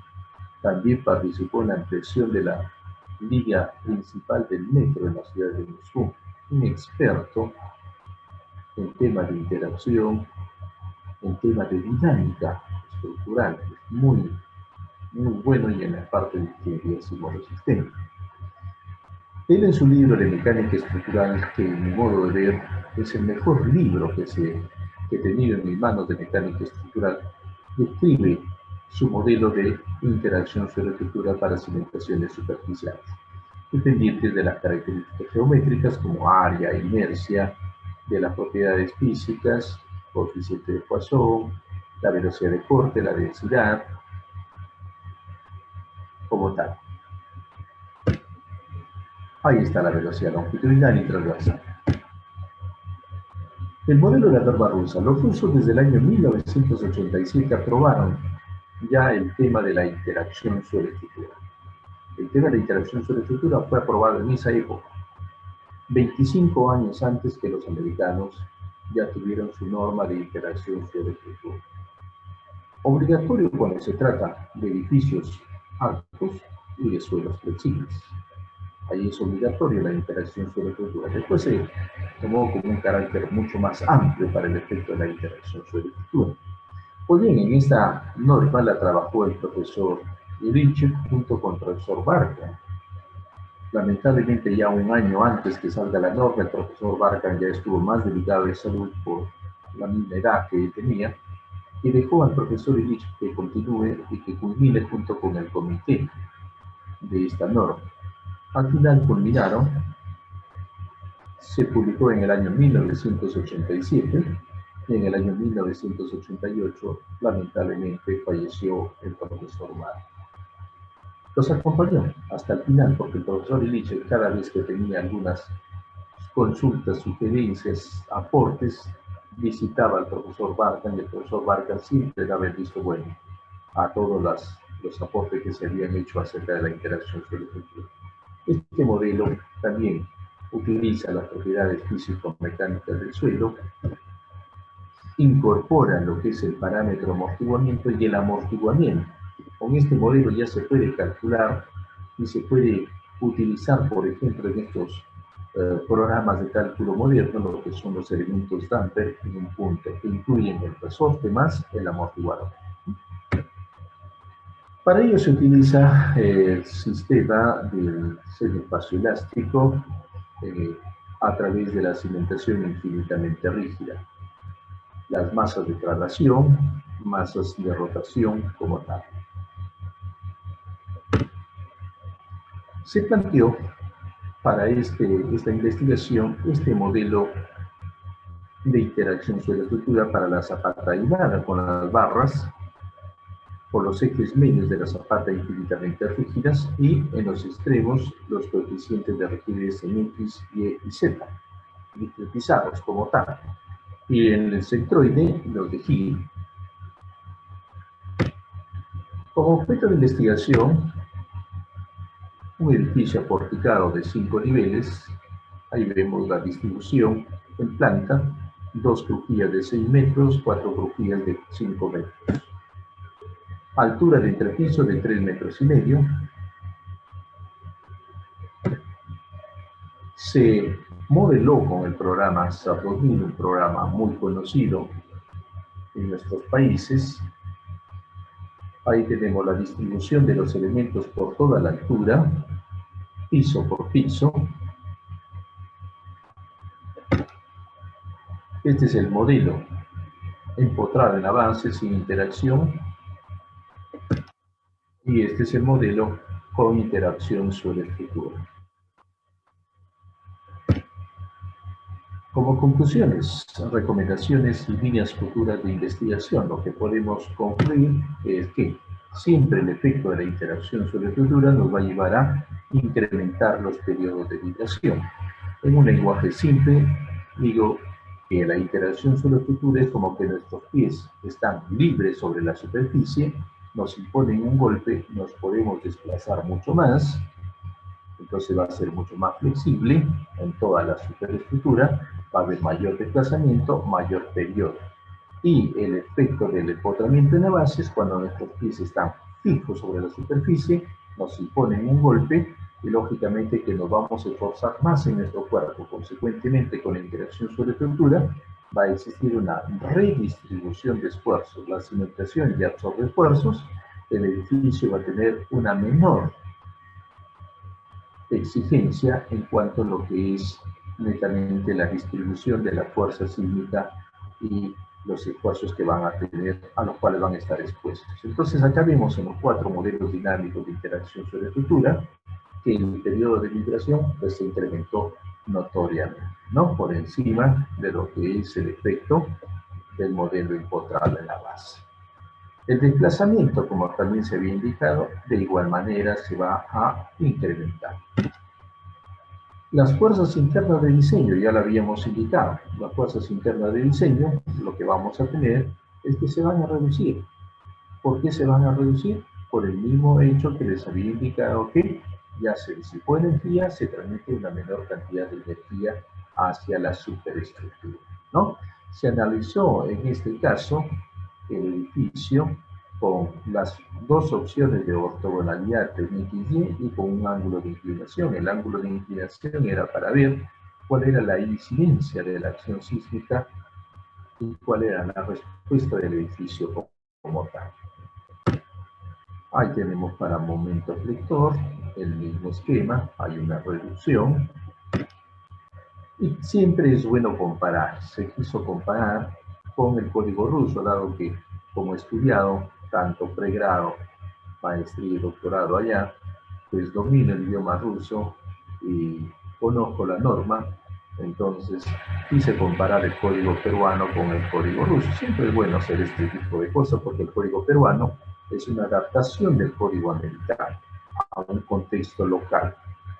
También participó en la ampliación de la línea principal del metro en la ciudad de Moscú. Un experto en temas de interacción, en temas de dinámica estructural, muy bueno, y en la parte de ingeniería sismorresistente. Él en su libro de mecánica estructural, que en mi modo de ver es el mejor libro que he tenido en mis manos de mecánica estructural, describe su modelo de interacción suelo-estructura para cimentaciones superficiales, dependientes de las características geométricas como área, inercia, de las propiedades físicas, coeficiente de Poisson, la velocidad de corte, la densidad, como tal. Ahí está la velocidad longitudinal y transversal. El modelo de la norma rusa. Los rusos desde el año 1987 aprobaron ya el tema de la interacción suelo-estructura. El tema de la interacción suelo-estructura fue aprobado en esa época, 25 años antes que los americanos ya tuvieron su norma de interacción suelo-estructura. Obligatorio cuando se trata de edificios altos y de suelos flexibles. Ahí es obligatorio la interacción suelo-estructura. Después se tomó como un carácter mucho más amplio para el efecto de la interacción suelo-estructura. Pues bien, en esta norma la trabajó el profesor Illich junto con el profesor Barkan. Lamentablemente ya un año antes que salga la norma, el profesor Barkan ya estuvo más delicado de salud por la misma edad que tenía, y dejó al profesor Illich que continúe y que culmine junto con el comité de esta norma. Al final culminaron, se publicó en el año 1987 Y en el año 1988, lamentablemente, falleció el profesor Mar. Los acompañó hasta el final, porque el profesor Illich, cada vez que tenía algunas consultas, sugerencias, aportes, visitaba al profesor Barkan, y el profesor Barkan siempre daba el visto bueno a todos los aportes que se habían hecho acerca de la interacción suelo-estructura. Este modelo también utiliza las propiedades físico-mecánicas del suelo, incorpora lo que es el parámetro amortiguamiento y el amortiguamiento. Con este modelo ya se puede calcular y se puede utilizar, por ejemplo, en estos programas de cálculo moderno, lo que son los elementos damper en un punto, que incluyen el resorte más el amortiguador. Para ello se utiliza el sistema del sello espacio-elástico a través de la cimentación infinitamente rígida. Las masas de traslación, masas de rotación como tal. Se planteó para esta investigación este modelo de interacción suelo-estructura para la zapata aislada con las barras por los ejes medios de la zapata infinitamente rígidas y en los extremos los coeficientes de rigidez en X, Y y Z, discretizados como tal. Y en el centroide los de Hill. Como objeto de investigación, un edificio aporticado de 5 niveles, ahí vemos la distribución en planta, 2 crujías de 6 metros, 4 crujías de 5 metros. Altura de entrepiso de 3,5 metros. Se modeló con el programa SAP 2000, un programa muy conocido en nuestros países. Ahí tenemos la distribución de los elementos por toda la altura, piso por piso. Este es el modelo empotrado en avance sin interacción. Y este es el modelo con interacción suelo-estructura. Como conclusiones, recomendaciones y líneas futuras de investigación, lo que podemos concluir es que siempre el efecto de la interacción suelo-estructura nos va a llevar a incrementar los periodos de vibración. En un lenguaje simple, digo que la interacción suelo-estructura es como que nuestros pies están libres sobre la superficie, nos imponen un golpe, nos podemos desplazar mucho más, entonces va a ser mucho más flexible en toda la superestructura, va a haber mayor desplazamiento, mayor periodo. Y el efecto del empotramiento en la base es cuando nuestros pies están fijos sobre la superficie, nos imponen un golpe y lógicamente que nos vamos a esforzar más en nuestro cuerpo. Consecuentemente, con la interacción suelo-estructura, va a existir una redistribución de esfuerzos. La cimentación ya absorbe esfuerzos, el edificio va a tener una menor exigencia en cuanto a lo que es netamente la distribución de la fuerza sísmica y los esfuerzos que van a tener, a los cuales van a estar expuestos. Entonces acá vemos en los 4 modelos dinámicos de interacción suelo-estructura que el periodo de vibración pues, se incrementó notoriamente, ¿no? Por encima de lo que es el efecto del modelo empotrado en la base. El desplazamiento, como también se había indicado, de igual manera se va a incrementar. Las fuerzas internas de diseño, ya lo habíamos indicado, las fuerzas internas de diseño, lo que vamos a tener es que se van a reducir. ¿Por qué se van a reducir? Por el mismo hecho que les había indicado que ya se disipó energía, se transmite una menor cantidad de energía hacia la superestructura, ¿no? Se analizó en este caso el edificio con las 2 opciones de ortogonalidad en XY y con un ángulo de inclinación. El ángulo de inclinación era para ver cuál era la incidencia de la acción sísmica y cuál era la respuesta del edificio como tal. Ahí tenemos para momento flector el mismo esquema, hay una reducción. Y siempre es bueno comparar, se quiso comparar con el código ruso, dado que como he estudiado tanto pregrado, maestría y doctorado allá, pues domino el idioma ruso y conozco la norma, Entonces, quise comparar el código peruano con el código ruso. Siempre es bueno hacer este tipo de cosas porque el código peruano es una adaptación del código americano a un contexto local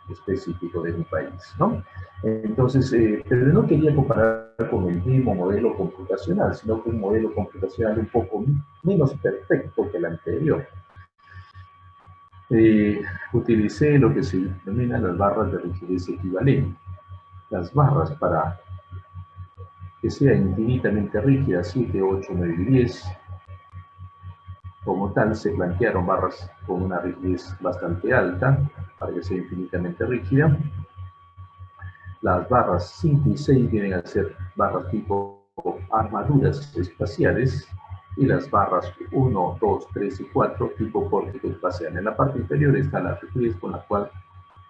específico de mi país, ¿no? Entonces, pero no quería comparar con el mismo modelo computacional, sino con un modelo computacional un poco menos perfecto que el anterior. Utilicé lo que se denomina las barras de rigidez equivalente. Las barras para que sea infinitamente rígida, 7, 8, 9 y 10, como tal se plantearon barras con una rigidez bastante alta para que sea infinitamente rígida. Las barras 5 y 6 vienen a ser barras tipo armaduras espaciales y las barras 1, 2, 3 y 4 tipo pórtico espacial. En la parte inferior está la rigidez con la cual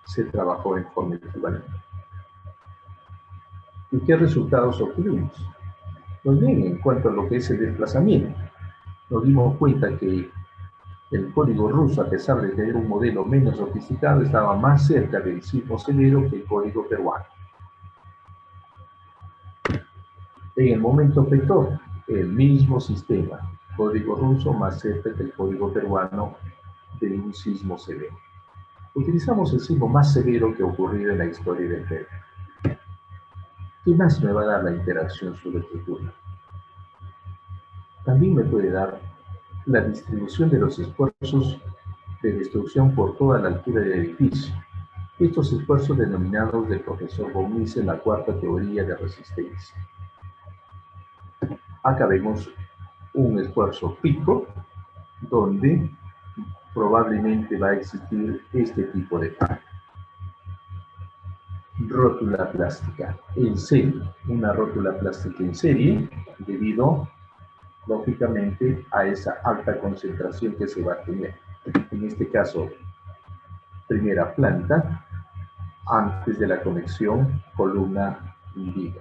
se trabajó en forma equivalente. ¿Y qué resultados obtuvimos? Pues bien, en cuanto a lo que es el desplazamiento, nos dimos cuenta que el código ruso, a pesar de tener un modelo menos sofisticado, estaba más cerca del sismo severo que el código peruano. En el momento vector, el mismo sistema, código ruso más cerca que el código peruano de un sismo severo. Utilizamos el sismo más severo que ha ocurrido en la historia del Perú. ¿Qué más me va a dar la interacción subestructural? También me puede dar la distribución de los esfuerzos de destrucción por toda la altura del edificio. Estos esfuerzos denominados del profesor Bomis en la cuarta teoría de resistencia. Acá vemos un esfuerzo pico donde probablemente va a existir este tipo de fallo. Rótula plástica en serie, una rótula plástica en serie debido lógicamente a esa alta concentración que se va a tener. En este caso, primera planta, antes de la conexión columna-viga.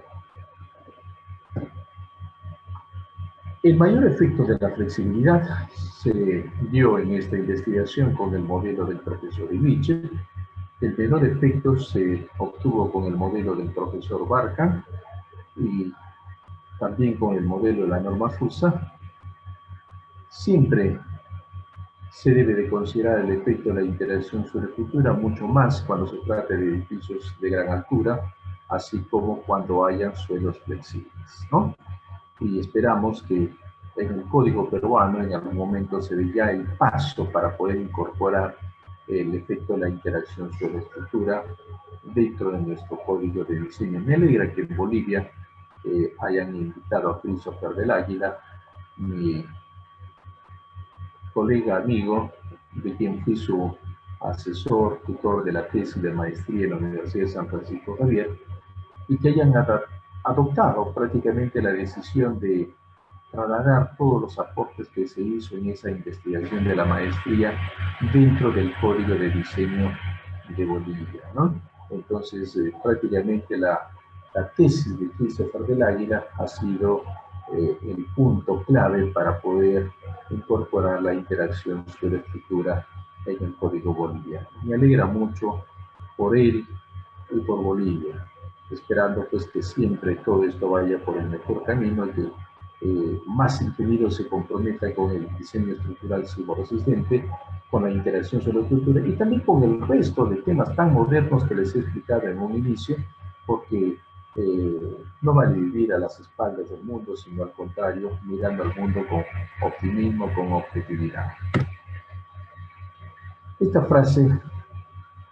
El mayor efecto de la flexibilidad se dio en esta investigación con el modelo del profesor Iliche. El menor efecto se obtuvo con el modelo del profesor Barca y también con el modelo de la norma FUSA. Siempre se debe de considerar el efecto de la interacción subestructura mucho más cuando se trata de edificios de gran altura, así como cuando hayan suelos flexibles, ¿no? Y esperamos que en el código peruano en algún momento se dé ya el paso para poder incorporar el efecto de la interacción subestructura dentro de nuestro código de diseño. Me alegra que en Bolivia hayan invitado a Christopher del Águila, mi colega amigo, de quien fui su asesor, tutor de la tesis de maestría en la Universidad de San Francisco Javier, y que hayan adoptado prácticamente la decisión de trasladar todos los aportes que se hizo en esa investigación de la maestría dentro del Código de Diseño de Bolivia, ¿no? Entonces, prácticamente la tesis de Christopher del Águila ha sido el punto clave para poder incorporar la interacción subestructura en el Código boliviano. Me alegra mucho por él y por Bolivia, esperando pues que siempre todo esto vaya por el mejor camino y que más ingenieros se comprometa con el diseño estructural sismoresistente, con la interacción subestructura y también con el resto de temas tan modernos que les he explicado en un inicio, porque no vale vivir a las espaldas del mundo, sino al contrario, mirando al mundo con optimismo, con objetividad. Esta frase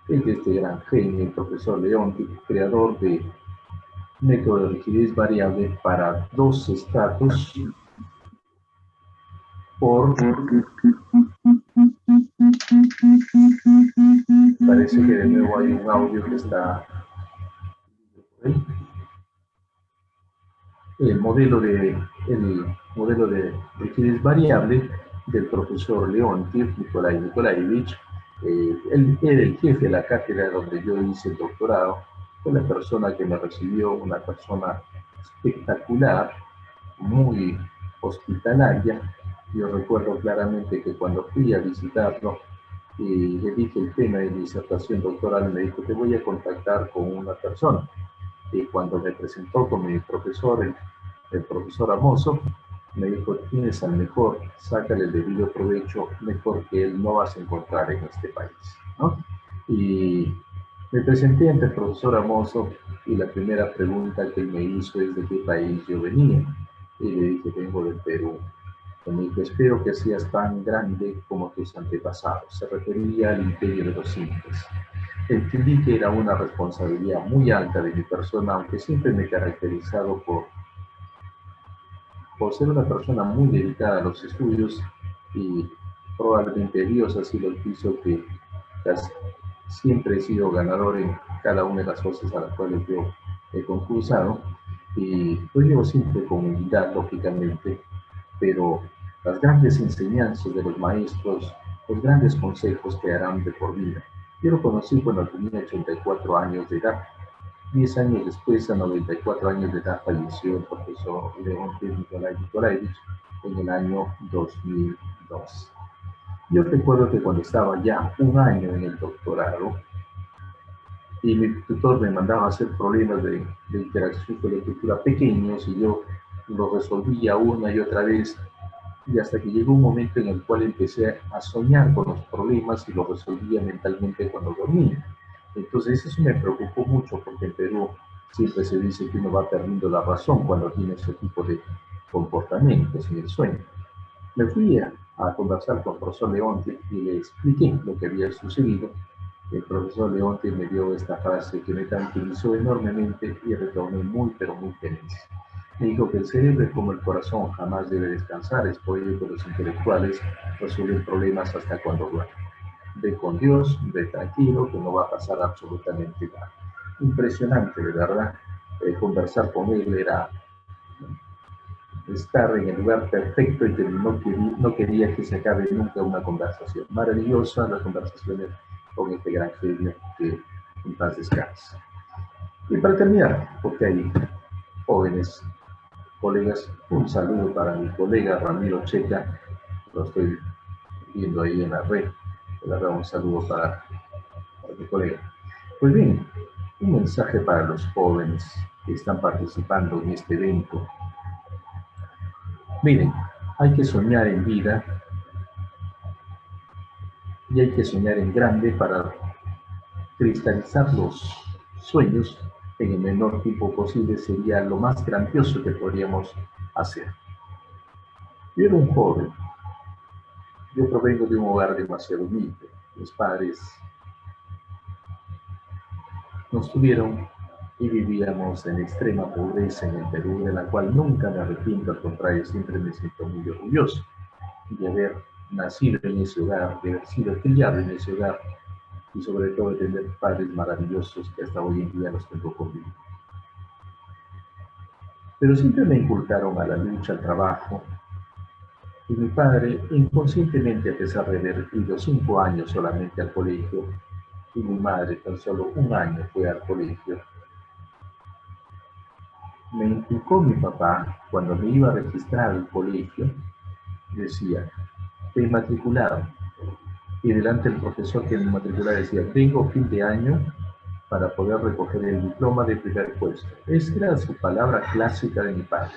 es de este gran genio, el profesor Leonti, creador de método de rigidez variable para dos estratos por... Parece que de nuevo hay un audio que está... El modelo de rigidez variable del profesor Leontief, Nikolai Nikolaevich. Él era el jefe de la cátedra donde yo hice el doctorado. Fue la persona que me recibió, una persona espectacular, muy hospitalaria. Yo recuerdo claramente que cuando fui a visitarlo y le dije el tema de mi disertación doctoral, me dijo: te voy a contactar con una persona. Y cuando me presentó con mi profesor, el profesor Amoso, me dijo, tienes al mejor, sácale el debido provecho, mejor que él no vas a encontrar en este país, ¿no? Y me presenté ante el profesor Amoso y la primera pregunta que él me hizo es de qué país yo venía. Y le dije, vengo del Perú. Y me dijo, espero que seas tan grande como tus antepasados. Se refería al imperio de los incas. Entendí que era una responsabilidad muy alta de mi persona, aunque siempre me he caracterizado por ser una persona muy dedicada a los estudios y probablemente Dios así lo quiso que casi siempre he sido ganador en cada una de las cosas a las cuales yo he concursado y lo llevo siempre con humildad, lógicamente, pero las grandes enseñanzas de los maestros, los grandes consejos que harán de por vida. Yo lo conocí cuando tenía 84 años de edad. 10 años después, a 94 años de edad, falleció el profesor Leontiy Nikolaevich en el año 2002. Yo recuerdo que cuando estaba ya un año en el doctorado, y mi tutor me mandaba a hacer problemas de interacción con la escritura pequeños, y yo los resolvía una y otra vez, y hasta que llegó un momento en el cual empecé a soñar con los problemas y los resolvía mentalmente cuando dormía. Entonces eso me preocupó mucho porque en Perú siempre se dice que uno va perdiendo la razón cuando tiene ese tipo de comportamientos en el sueño. Me fui a conversar con el profesor Leontiy y le expliqué lo que había sucedido. El profesor Leontiy me dio esta frase que me tranquilizó enormemente y retorné muy pero muy feliz. Me dijo que el cerebro es como el corazón, jamás debe descansar, es por ello que los intelectuales resuelven problemas hasta cuando duermen. Ve con Dios, ve tranquilo, que no va a pasar absolutamente nada. Impresionante, de verdad. Conversar con él era estar en el lugar perfecto y que no quería que se acabe nunca una conversación. Maravillosa las conversaciones con este gran genio que en paz descanse. Y para terminar, porque hay jóvenes colegas, un saludo para mi colega Ramiro Checa, lo estoy viendo ahí en la red, le daré un saludo para mi colega. Pues bien, un mensaje para los jóvenes que están participando en este evento. Miren, hay que soñar en vida y hay que soñar en grande para cristalizar los sueños en el menor tiempo posible. Sería lo más grandioso que podríamos hacer. Yo era un joven. Yo provengo de un hogar demasiado humilde. Mis padres nos tuvieron y vivíamos en extrema pobreza en el Perú, de la cual nunca me arrepiento, al contrario, siempre me siento muy orgulloso de haber nacido en ese hogar, de haber sido criado en ese hogar y sobre todo de tener padres maravillosos que hasta hoy en día los tengo conmigo. Pero siempre me inculcaron a la lucha, al trabajo, y mi padre, inconscientemente, a pesar de haber ido 5 años solamente al colegio, y mi madre tan solo 1 año fue al colegio, me inculcó mi papá cuando me iba a registrar al colegio, decía, te matricularon. Y delante del profesor que me matriculaba decía, vengo fin de año para poder recoger el diploma de primer puesto. Esa era su palabra clásica de mi padre.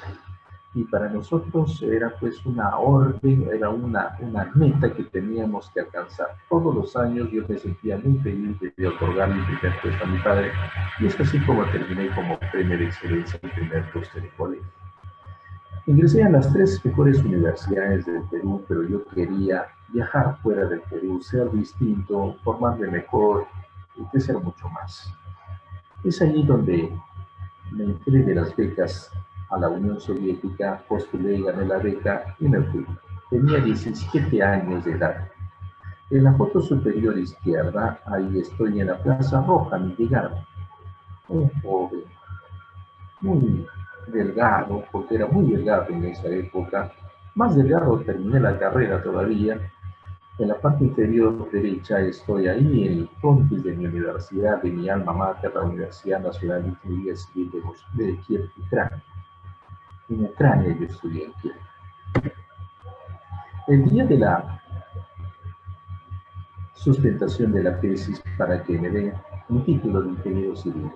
Y para nosotros era pues una orden, era una meta que teníamos que alcanzar. Todos los años yo me sentía muy feliz de otorgarle el primer puesto a mi padre. Y es así como terminé como premio de excelencia en el primer puesto de colegio. Ingresé a las 3 mejores universidades del Perú, pero yo quería viajar fuera del Perú, ser distinto, formarme mejor y crecer mucho más. Es allí donde me enteré de las becas a la Unión Soviética, postulé, gané la beca y me fui. Tenía 17 años de edad. En la foto superior izquierda, ahí estoy en la Plaza Roja, mi llegada. Un joven, muy delgado, porque era muy delgado en esa época. Más delgado terminé la carrera todavía. En la parte inferior derecha estoy ahí en el frontis de mi universidad, de mi alma mater, la Universidad Nacional de Ingeniería Civil de Kiev, Ucrania. En Ucrania yo estudié en Kiev. El día de la sustentación de la tesis para que me den un título de ingeniero civil,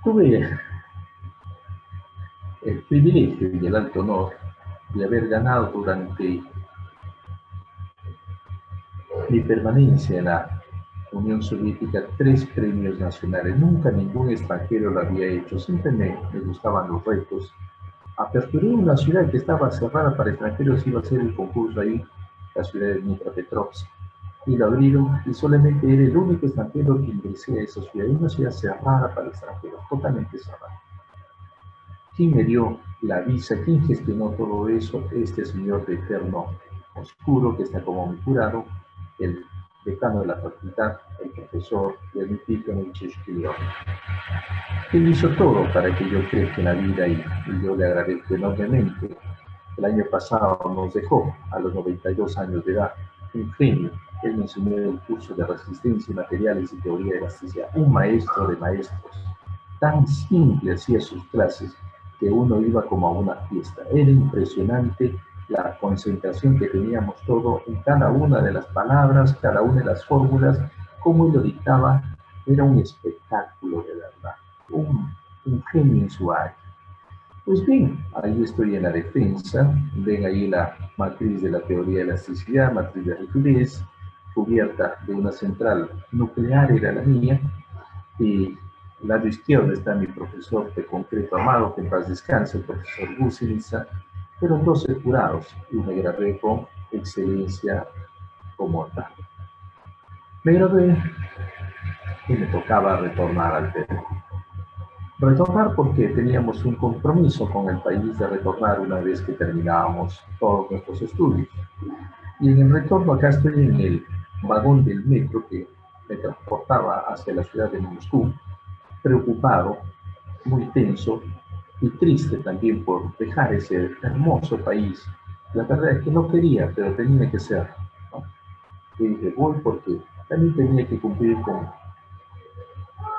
Tuve el privilegio y el alto honor de haber ganado durante mi permanencia en la Unión Soviética 3 premios nacionales. Nunca ningún extranjero lo había hecho. Siempre me gustaban los retos. Aperturé una ciudad que estaba cerrada para extranjeros, iba a ser el concurso ahí, la ciudad de Dnipropetrovsk. Y lo abrieron y solamente era el único extranjero que ingresé a esa ciudad. Una ciudad cerrada para extranjeros, totalmente cerrada. ¿Quién me dio la visa? ¿Quién gestionó todo eso? Este señor de terno oscuro que está como mi jurado, el decano de la facultad, el profesor Leonid Tikhonich Shkilov. Él hizo todo para que yo crezca en la vida y yo le agradezco enormemente. El año pasado nos dejó, a los 92 años de edad, un genio. Él me enseñó el curso de resistencia y materiales y teoría de elasticidad. Un maestro de maestros. Tan simple hacía sus clases que uno iba como a una fiesta. Era impresionante la concentración que teníamos todo en cada una de las palabras, cada una de las fórmulas, cómo él lo dictaba. Era un espectáculo de verdad. Un genio en su área. Pues bien, ahí estoy en la defensa. Ven ahí la matriz de la teoría de elasticidad, matriz de rigidez, cubierta de una central nuclear, era la mía. Y al lado izquierdo está mi profesor de concreto amado, que en paz descanse, el profesor Gusiniza. Fueron 12 jurados y me gradué con excelencia como tal. Me gradué y me tocaba retornar al Perú. Retornar porque teníamos un compromiso con el país de retornar una vez que terminábamos todos nuestros estudios. Y en el retorno acá estoy en el vagón del metro que me transportaba hacia la ciudad de Moscú, preocupado, muy tenso y triste también por dejar ese hermoso país. La verdad es que no quería, pero tenía que ser, ¿no? Y dije, voy porque también tenía que cumplir con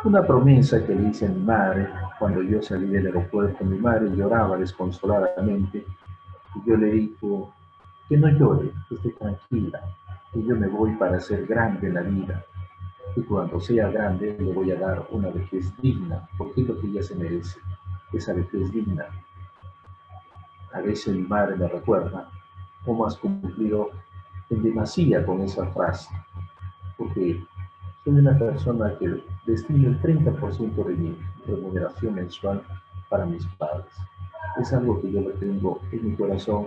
una promesa que le hice a mi madre cuando yo salí del aeropuerto. Mi madre lloraba desconsoladamente y yo le dije que no llore, que esté tranquila, que yo me voy para ser grande en la vida y cuando sea grande le voy a dar una vejez digna, porque es lo que ella se merece, esa vejez digna. A veces mi madre me recuerda cómo has cumplido en demasía con esa frase, porque soy una persona que destino el 30% de mi remuneración mensual para mis padres. Es algo que yo lo tengo en mi corazón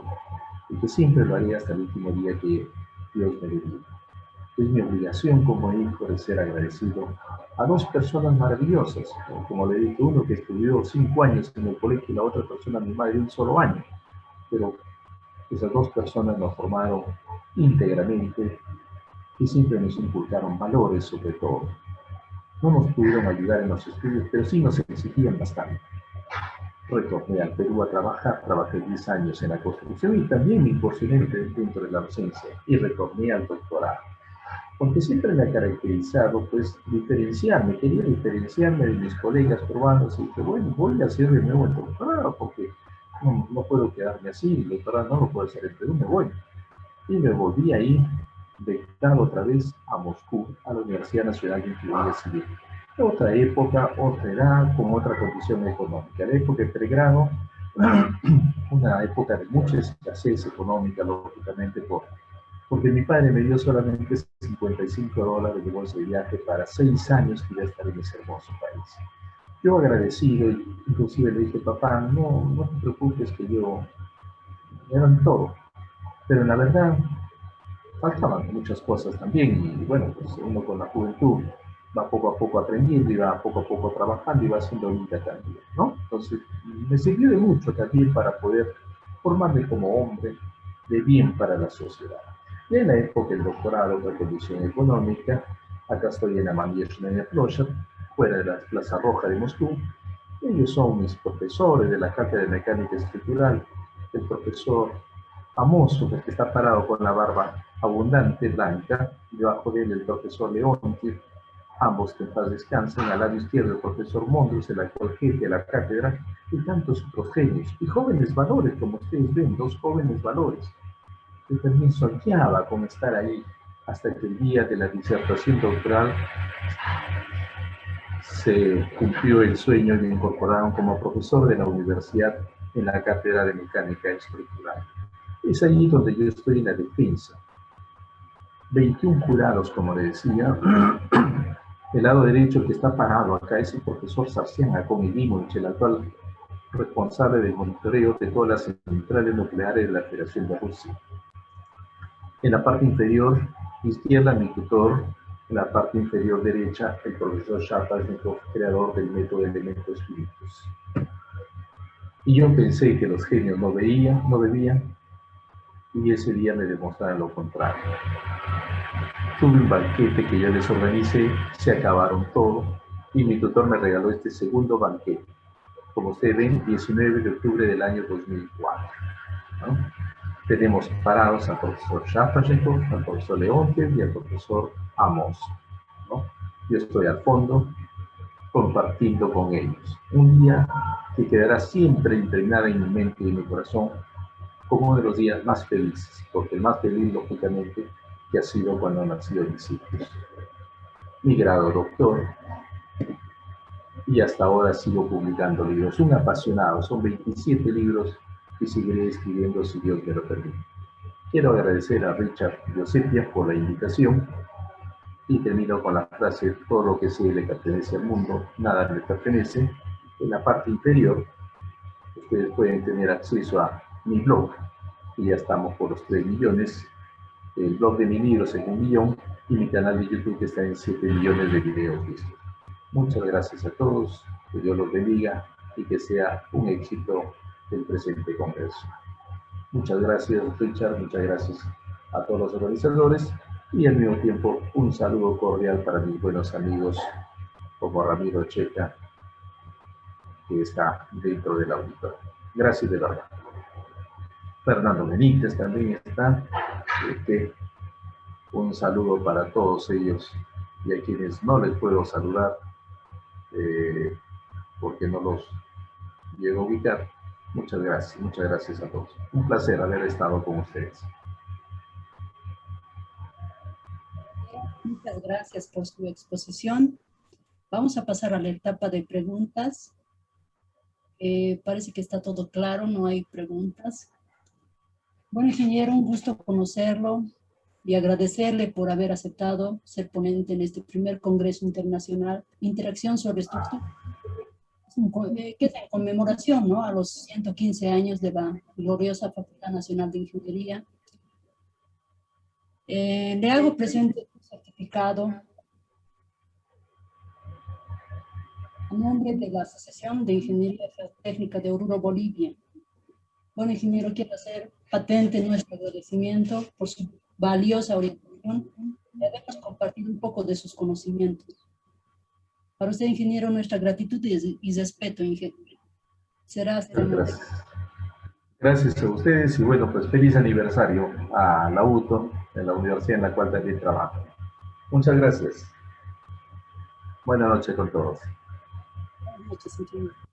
y que siempre lo haré hasta el último día que Dios me dé vida. Es mi obligación como hijo de ser agradecido a dos personas maravillosas, como le dije, uno que estudió 5 años en el colegio y la otra persona, mi madre, un solo año. Pero esas dos personas nos formaron íntegramente y siempre nos inculcaron valores sobre todo. No nos pudieron ayudar en los estudios, pero sí nos exigían bastante. Retorné al Perú a trabajar, trabajé 10 años en la construcción y también me incursioné dentro de la docencia y retorné al doctorado. Porque siempre me ha caracterizado, pues, diferenciarme, quería diferenciarme de mis colegas peruanos y dije, bueno, voy a hacer de nuevo el doctorado porque no puedo quedarme así, el doctorado no lo puedo hacer en Perú, me voy. Y me volví ahí, becado otra vez a Moscú, a la Universidad Nacional de Ingeniería Civil. Otra época, otra edad, con otra condición económica. La época de pregrado, una época de mucha escasez económica, lógicamente, porque mi padre me dio solamente $55 de bolsa de viaje para 6 años que iba a estar en ese hermoso país. Yo agradecido, inclusive le dije, papá, no te preocupes que yo, eran todo. Pero en la verdad, faltaban muchas cosas también y bueno, pues uno con la juventud va poco a poco aprendiendo y va poco a poco trabajando y va haciendo vida también, ¿no? Entonces, me sirvió de mucho también para poder formarme como hombre de bien para la sociedad. Y en la época del doctorado de condición económica, acá estoy en la Manierschneider Project, fuera de la Plaza Roja de Moscú. Ellos son mis profesores de la Cátedra de Mecánica Estructural, el profesor famoso, que está parado con la barba abundante, blanca, debajo de él el profesor Leonti, ambos que en paz descansen, al lado izquierdo el profesor Mondros, el actual jefe de la cátedra, y tantos otros genios, y jóvenes valores, como ustedes ven, 2 jóvenes valores. Yo también soñaba con estar ahí hasta que el día de la disertación doctoral se cumplió el sueño y me incorporaron como profesor de la universidad en la cátedra de mecánica estructural. Es allí donde yo estoy en la defensa. 21 jurados, como le decía. El lado derecho que está parado acá es el profesor Sarcián Acón, el actual responsable del monitoreo de todas las centrales nucleares de la Federación de Rusia. En la parte inferior izquierda, mi tutor. En la parte inferior derecha, el profesor Shapashnikov, creador del método de elementos finitos. Y yo pensé que los genios no bebían, y ese día me demostraron lo contrario. Tuve un banquete que yo les organicé, se acabaron todo, y mi tutor me regaló este segundo banquete. Como ustedes ven, 19 de octubre del año 2004. ¿No? Tenemos parados al profesor Shapashnikov, al profesor Leontiev y al profesor Amos, ¿no? Yo estoy al fondo compartiendo con ellos. Un día que quedará siempre impregnado en mi mente y en mi corazón como uno de los días más felices, porque el más feliz, lógicamente, que ha sido cuando han nacido mis hijos. Mi grado doctor, y hasta ahora sigo publicando libros. Un apasionado, son 27 libros que seguiré escribiendo si Dios me lo permite. Quiero agradecer a Richard Yosepia por la invitación y termino con la frase: todo lo que sé le pertenece al mundo, nada le pertenece. En la parte inferior ustedes pueden tener acceso a mi blog, y ya estamos por los 3 millones, el blog de mi libro en 1 millón y mi canal de YouTube que está en 7 millones de videos vistos. Muchas gracias a todos, que Dios los bendiga y que sea un éxito el presente congreso. Muchas gracias, Richard, muchas gracias a todos los organizadores y al mismo tiempo un saludo cordial para mis buenos amigos como Ramiro Checa, que está dentro del auditorio. Gracias de verdad. Fernando Benítez también está. Un saludo para todos ellos y a quienes no les puedo saludar porque no los llego a ubicar. Muchas gracias a todos. Un placer haber estado con ustedes. Muchas gracias por su exposición. Vamos a pasar a la etapa de preguntas. Parece que está todo claro, no hay preguntas. Bueno, ingeniero, un gusto conocerlo y agradecerle por haber aceptado ser ponente en este primer Congreso Internacional Interacción sobre Estructura, que es en conmemoración, ¿no?, a los 115 años de la gloriosa Facultad Nacional de Ingeniería. Le hago presente un certificado a nombre de la Asociación de Ingeniería Geotécnica de Oruro, Bolivia. Bueno, ingeniero, quiero hacer patente nuestro agradecimiento por su valiosa orientación y habernos compartido un poco de sus conocimientos. Para usted, ingeniero, nuestra gratitud y respeto, ingeniero. Será hasta el momento. Gracias a ustedes y bueno, pues feliz aniversario a la UTO, en la universidad en la cual también trabajo. Muchas gracias. Buenas noches con todos. Buenas noches, ingeniero.